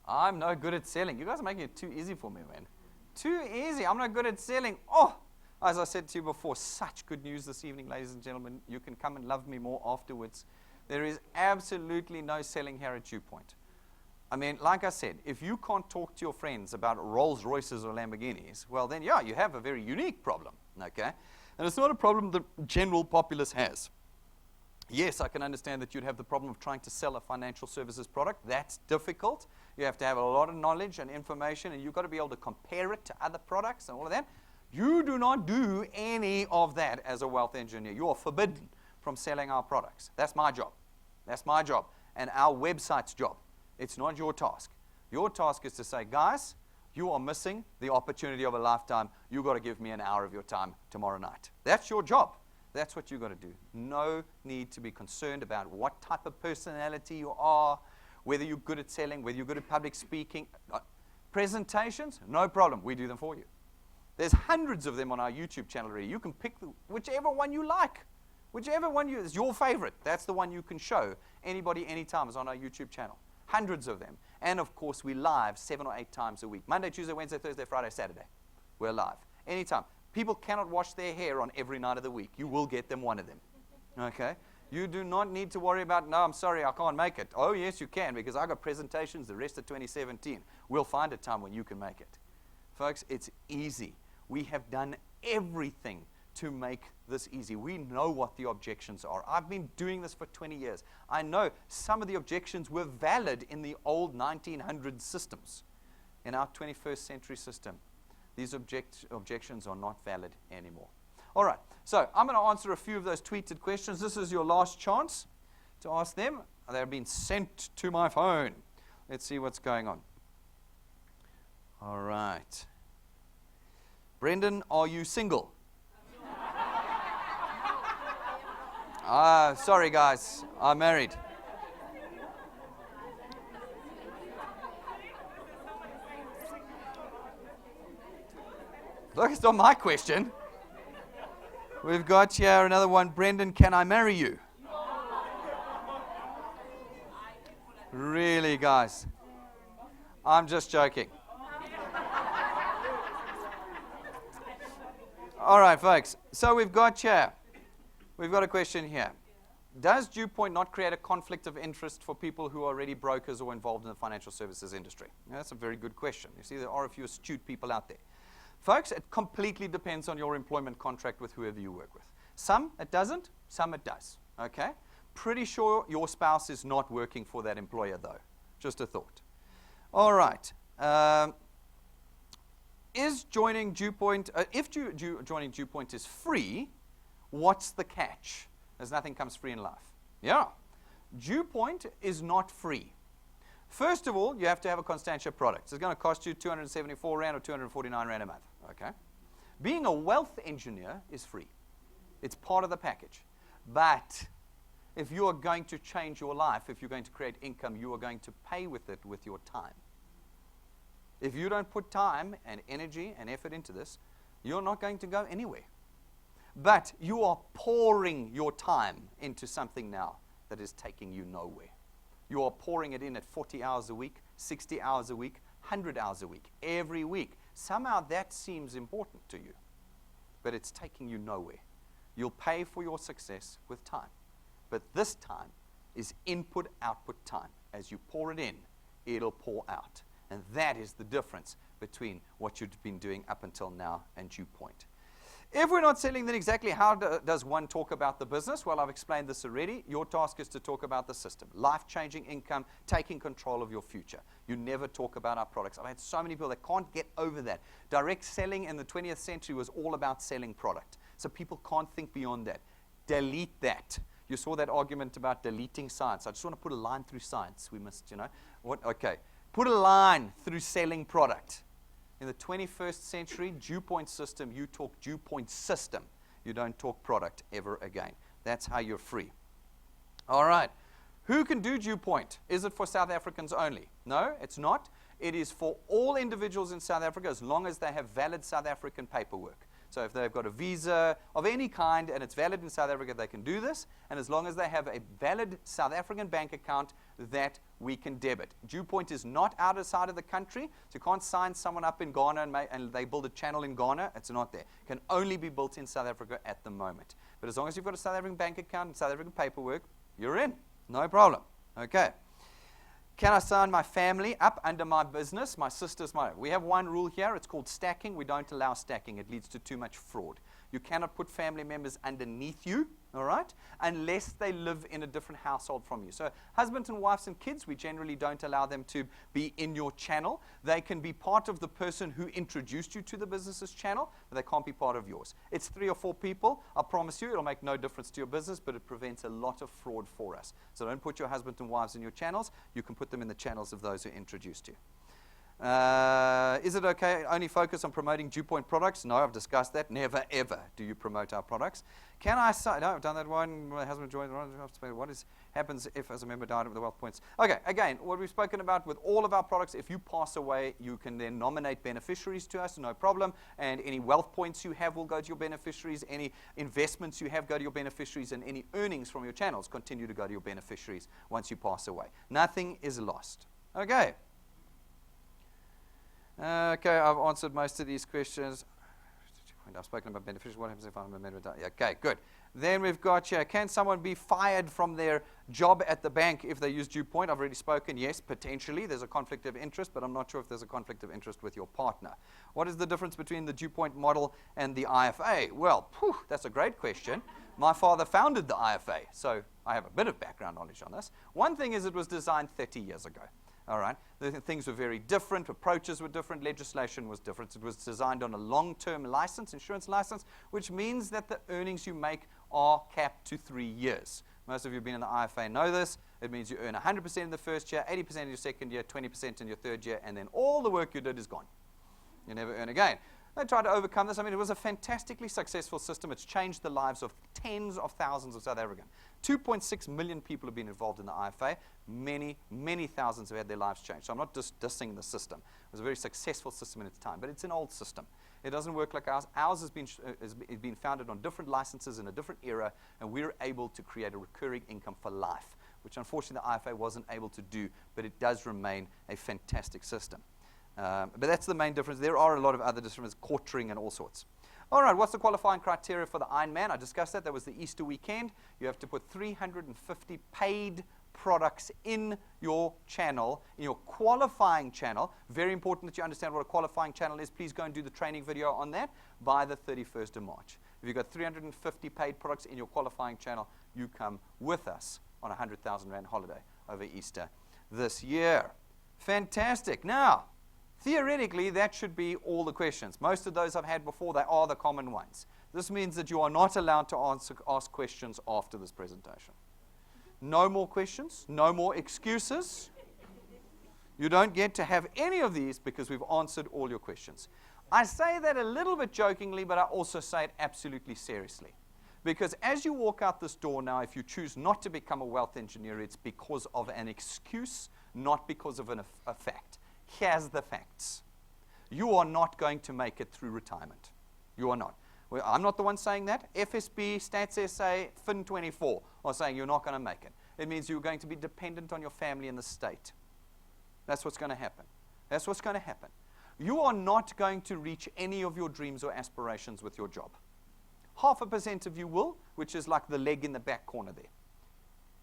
I'm no good at selling. You guys are making it too easy for me, man. Too easy. I'm not good at selling. Oh, as I said to you before, such good news this evening, ladies and gentlemen. You can come and love me more afterwards. There is absolutely no selling here at DuePoint. I mean, like I said, if you can't talk to your friends about Rolls Royces or Lamborghinis, well then, yeah, you have a very unique problem, okay? And it's not a problem the general populace has. Yes, I can understand that you'd have the problem of trying to sell a financial services product. That's difficult. You have to have a lot of knowledge and information, and you've got to be able to compare it to other products and all of that. You do not do any of that as a wealth engineer. You are forbidden from selling our products. That's my job. That's my job. And our website's job. It's not your task. Your task is to say, guys, you are missing the opportunity of a lifetime. You've got to give me an hour of your time tomorrow night. That's your job. That's what you've got to do. No need to be concerned about what type of personality you are, whether you're good at selling, whether you're good at public speaking. Presentations, no problem. We do them for you. There's hundreds of them on our YouTube channel already. You can pick whichever one you like. Whichever one is your favorite. That's the one you can show anybody, anytime is on our YouTube channel. Hundreds of them. And, of course, we live 7 or 8 times a week. Monday, Tuesday, Wednesday, Thursday, Friday, Saturday. We're live. Anytime. People cannot wash their hair on every night of the week. You will get them one of them. Okay? You do not need to worry about, no, I'm sorry, I can't make it. Oh, yes, you can, because I got presentations the rest of 2017. We'll find a time when you can make it. Folks, it's easy. We have done everything to make this easy. We know what the objections are. I've been doing this for 20 years. I know some of the objections were valid in the old 1900 systems. In our 21st century system, these objections are not valid anymore. All right, so I'm going to answer a few of those tweeted questions. This is your last chance to ask them. They're being sent to my phone. Let's see what's going on. All right. Brendan, are you single? Sorry, guys. I'm married. Look, it's not my question. We've got here another one. Brendan, can I marry you? Really, guys? I'm just joking. All right, folks. So we've got a question here. Does DuePoint not create a conflict of interest for people who are already brokers or involved in the financial services industry? Now, that's a very good question. You see, there are a few astute people out there. Folks, it completely depends on your employment contract with whoever you work with. Some it doesn't, some it does. Okay? Pretty sure your spouse is not working for that employer, though. Just a thought. All right. Is joining DuePoint, if joining DuePoint is free, what's the catch? There's nothing comes free in life. Yeah. DuePoint is not free. First of all, you have to have a Constantia product. It's going to cost you 274 Rand or 249 Rand a month. Okay? Being a wealth engineer is free. It's part of the package. But if you are going to change your life, if you're going to create income, you are going to pay with it with your time. If you don't put time and energy and effort into this, you're not going to go anywhere. But you are pouring your time into something now that is taking you nowhere. You are pouring it in at 40 hours a week, 60 hours a week, 100 hours a week, every week. Somehow that seems important to you, but it's taking you nowhere. You'll pay for your success with time. But this time is input-output time. As you pour it in, it'll pour out. And that is the difference between what you've been doing up until now and DuePoint. If we're not selling, then exactly how does one talk about the business? Well, I've explained this already. Your task is to talk about the system. Life-changing income, taking control of your future. You never talk about our products. I've had so many people that can't get over that. Direct selling in the 20th century was all about selling product. So people can't think beyond that. Delete that. You saw that argument about deleting science. I just want to put a line through science. We must, what? Okay. Put a line through selling product. In the 21st century, DuePoint system, you talk DuePoint system. You don't talk product ever again. That's how you're free. All right. Who can do DuePoint? Is it for South Africans only? No, it's not. It is for all individuals in South Africa as long as they have valid South African paperwork. So if they've got a visa of any kind and it's valid in South Africa, they can do this. And as long as they have a valid South African bank account, that we can debit. DuePoint is not outside of the country, so you can't sign someone up in Ghana and they build a channel in Ghana. It's not there. It can only be built in South Africa at the moment. But as long as you've got a South African bank account and South African paperwork, you're in. No problem. Okay. Can I sign my family up under my business? My sister's my. We have one rule here. It's called stacking. We don't allow stacking. It leads to too much fraud. You cannot put family members underneath you, all right, unless they live in a different household from you. So husbands and wives and kids, we generally don't allow them to be in your channel. They can be part of the person who introduced you to the business's channel, but they can't be part of yours. It's 3 or 4 people. I promise you it'll make no difference to your business, but it prevents a lot of fraud for us. So don't put your husband and wives in your channels. You can put them in the channels of those who introduced you. Is it okay only focus on promoting DuePoint products? No, I've discussed that. Never, ever do you promote our products. Can I say, no, I've done that one. My husband joined. What happens if, as a member, died of the wealth points? Okay, again, what we've spoken about with all of our products, if you pass away, you can then nominate beneficiaries to us, no problem. And any wealth points you have will go to your beneficiaries. Any investments you have go to your beneficiaries. And any earnings from your channels continue to go to your beneficiaries once you pass away. Nothing is lost. Okay. Okay, I've answered most of these questions. I've spoken about beneficiaries. What happens if I'm a member? Okay, good. Then we've got here, can someone be fired from their job at the bank if they use DuePoint? I've already spoken, yes, potentially. There's a conflict of interest, but I'm not sure if there's a conflict of interest with your partner. What is the difference between the DuePoint model and the IFA? Well, that's a great question. My father founded the IFA, so I have a bit of background knowledge on this. One thing is it was designed 30 years ago. All right, things were very different, approaches were different, legislation was different. It was designed on a long-term license, insurance license, which means that the earnings you make are capped to 3 years. Most of you have been in the IFA know this. It means you earn 100% in the first year, 80% in your second year, 20% in your third year, and then all the work you did is gone. You never earn again. They tried to overcome this. I mean, it was a fantastically successful system. It's changed the lives of tens of thousands of South Africans. 2.6 million people have been involved in the IFA. Many, many thousands have had their lives changed. So I'm not just dissing the system. It was a very successful system in its time, but it's an old system. It doesn't work like ours. Ours has been founded on different licenses in a different era, and we're able to create a recurring income for life, which unfortunately the IFA wasn't able to do, but it does remain a fantastic system. But that's the main difference. There are a lot of other differences, quartering and all sorts. All right, what's the qualifying criteria for the Ironman? I discussed that. That was the Easter weekend. You have to put 350 paid products in your channel, in your qualifying channel. Very important that you understand what a qualifying channel is. Please go and do the training video on that by the 31st of March. If you've got 350 paid products in your qualifying channel, you come with us on a 100,000 Rand holiday over Easter this year. Fantastic. Now, theoretically, that should be all the questions. Most of those I've had before, they are the common ones. This means that you are not allowed to ask questions after this presentation. No more questions, no more excuses. You don't get to have any of these because we've answered all your questions. I say that a little bit jokingly, but I also say it absolutely seriously. Because as you walk out this door now, if you choose not to become a wealth engineer, it's because of an excuse, not because of a fact. Here's the facts. You are not going to make it through retirement. You are not. Well, I'm not the one saying that. FSB, Stats SA, Fin24 are saying you're not going to make it. It means you're going to be dependent on your family and the state. That's what's going to happen. That's what's going to happen. You are not going to reach any of your dreams or aspirations with your job. 0.5% of you will, which is like the leg in the back corner there.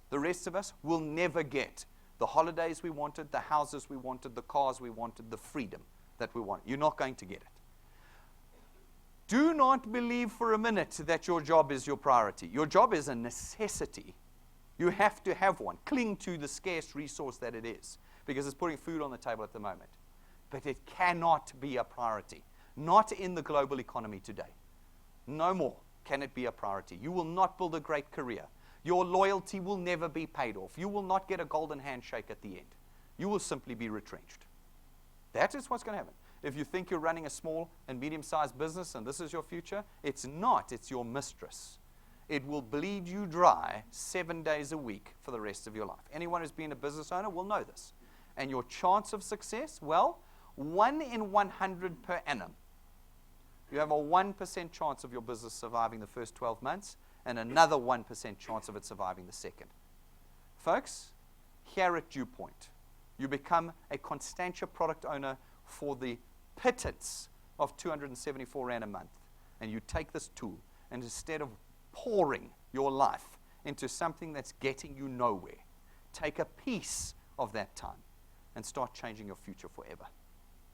The rest of us will never get the holidays we wanted, the houses we wanted, the cars we wanted, the freedom that we want. You're not going to get it. Do not believe for a minute that your job is your priority. Your job is a necessity. You have to have one. Cling to the scarce resource that it is, because it's putting food on the table at the moment. But it cannot be a priority. Not in the global economy today. No more can it be a priority. You will not build a great career. Your loyalty will never be paid off. You will not get a golden handshake at the end. You will simply be retrenched. That is what's going to happen. If you think you're running a small and medium-sized business and this is your future, it's not. It's your mistress. It will bleed you dry 7 days a week for the rest of your life. Anyone who's been a business owner will know this. And your chance of success, well, 1 in 100 per annum. You have a 1% chance of your business surviving the first 12 months and another 1% chance of it surviving the second. Folks, here at DuePoint, you become a Constantia product owner for the pittance of 274 Rand a month. And you take this tool, and instead of pouring your life into something that's getting you nowhere, take a piece of that time and start changing your future forever.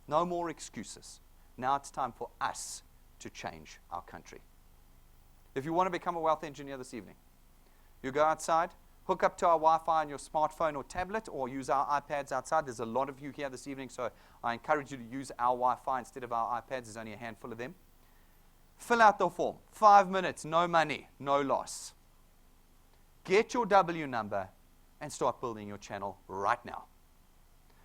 No more excuses. Now it's time for us to change our country. If you want to become a wealth engineer this evening, you go outside, hook up to our Wi-Fi on your smartphone or tablet, or use our iPads outside. There's a lot of you here this evening, so I encourage you to use our Wi-Fi instead of our iPads. There's only a handful of them. Fill out the form. 5 minutes, no money, no loss. Get your W number and start building your channel right now.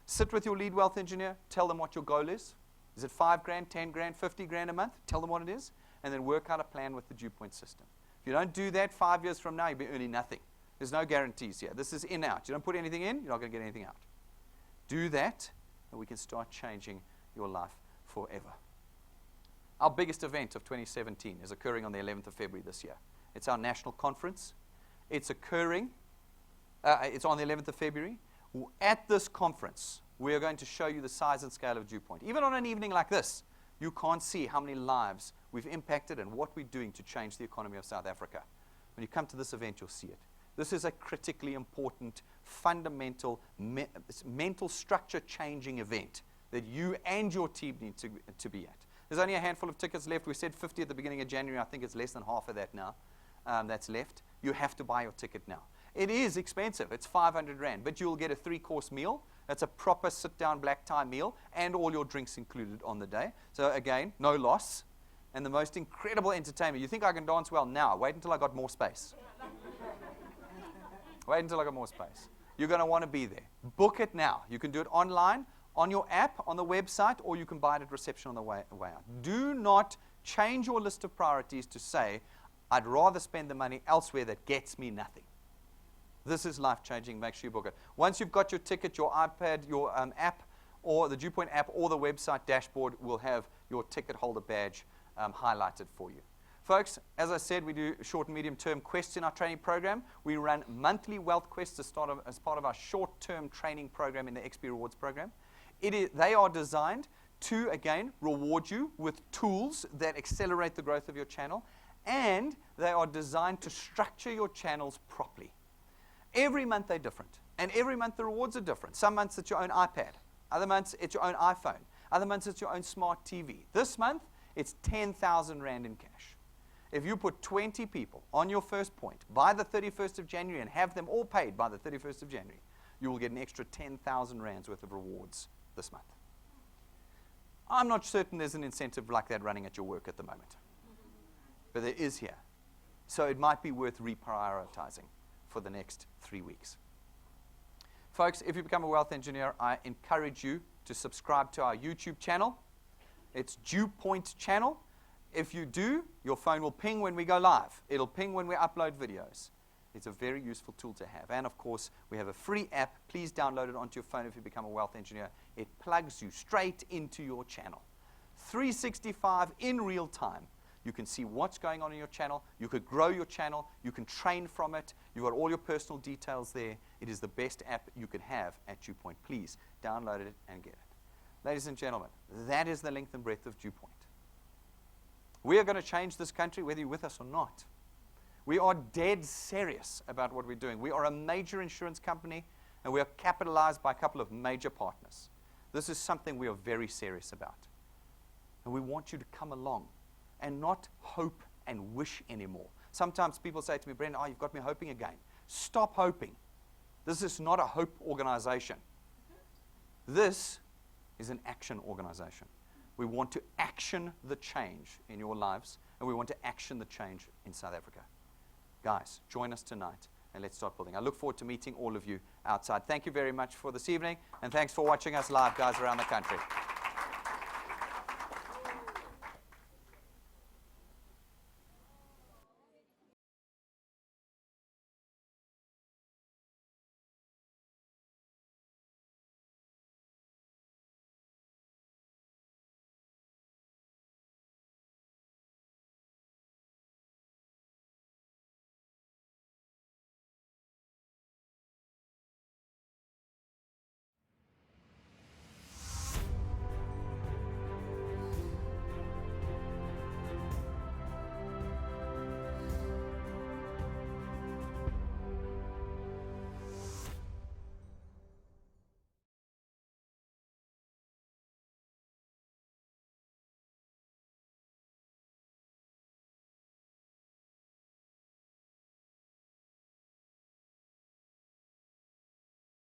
Sit with your lead wealth engineer. Tell them what your goal is. Is it 5 grand, 10 grand, 50 grand a month? Tell them what it is, and then work out a plan with the DuePoint system. If you don't do that 5 years from now, you'll be earning nothing. There's no guarantees here. This is in-out. You don't put anything in, you're not going to get anything out. Do that, and we can start changing your life forever. Our biggest event of 2017 is occurring on the 11th of February this year. It's our national conference. It's occurring, it's on the 11th of February. At this conference, we are going to show you the size and scale of DuePoint. Even on an evening like this, you can't see how many lives we've impacted and what we're doing to change the economy of South Africa. When you come to this event, you'll see it. This is a critically important, fundamental, mental structure changing event that you and your team need to be at. There's only a handful of tickets left. We said 50 at the beginning of January. I think it's less than half of that now that's left. You have to buy your ticket now. It is expensive. It's 500 Rand, but you'll get a 3-course meal. That's a proper sit-down black tie meal and all your drinks included on the day. So again, no loss. And the most incredible entertainment. You think I can dance well now? Wait until I got more space. Wait until I got more space. You're going to want to be there. Book it now. You can do it online, on your app, on the website, or you can buy it at reception on the way out. Do not change your list of priorities to say, I'd rather spend the money elsewhere that gets me nothing. This is life-changing. Make sure you book it. Once you've got your ticket, your iPad, your app, or the DuePoint app, or the website dashboard will have your ticket holder badge highlighted for you. Folks, as I said, we do short and medium-term quests in our training program. We run monthly wealth quests as part of our short-term training program in the XP Rewards program. They are designed to, again, reward you with tools that accelerate the growth of your channel, and they are designed to structure your channels properly. Every month they're different, and every month the rewards are different. Some months it's your own iPad. Other months it's your own iPhone. Other months it's your own smart TV. This month it's 10,000 Rand in cash. If you put 20 people on your first point by the 31st of January and have them all paid by the 31st of January, you will get an extra 10,000 Rands worth of rewards this month. I'm not certain there's an incentive like that running at your work at the moment, but there is here. So it might be worth reprioritizing for the next 3 weeks. Folks, if you become a wealth engineer, I encourage you to subscribe to our YouTube channel. It's DuePoint channel. If you do, your phone will ping when we go live. It'll ping when we upload videos. It's a very useful tool to have. And of course, we have a free app. Please download it onto your phone if you become a wealth engineer. It plugs you straight into your channel. 365 in real time. You can see what's going on in your channel. You could grow your channel. You can train from it. You've got all your personal details there. It is the best app you could have at DuePoint. Please download it and get it. Ladies and gentlemen, that is the length and breadth of DuePoint. We are going to change this country whether you're with us or not. We are dead serious about what we're doing. We are a major insurance company, and we are capitalized by a couple of major partners. This is something we are very serious about. And we want you to come along and not hope and wish anymore. Sometimes people say to me, Brendan, you've got me hoping again. Stop hoping. This is not a hope organization. This is an action organization. We want to action the change in your lives, and we want to action the change in South Africa. Guys, join us tonight, and let's start building. I look forward to meeting all of you outside. Thank you very much for this evening, and thanks for watching us live, guys, around the country.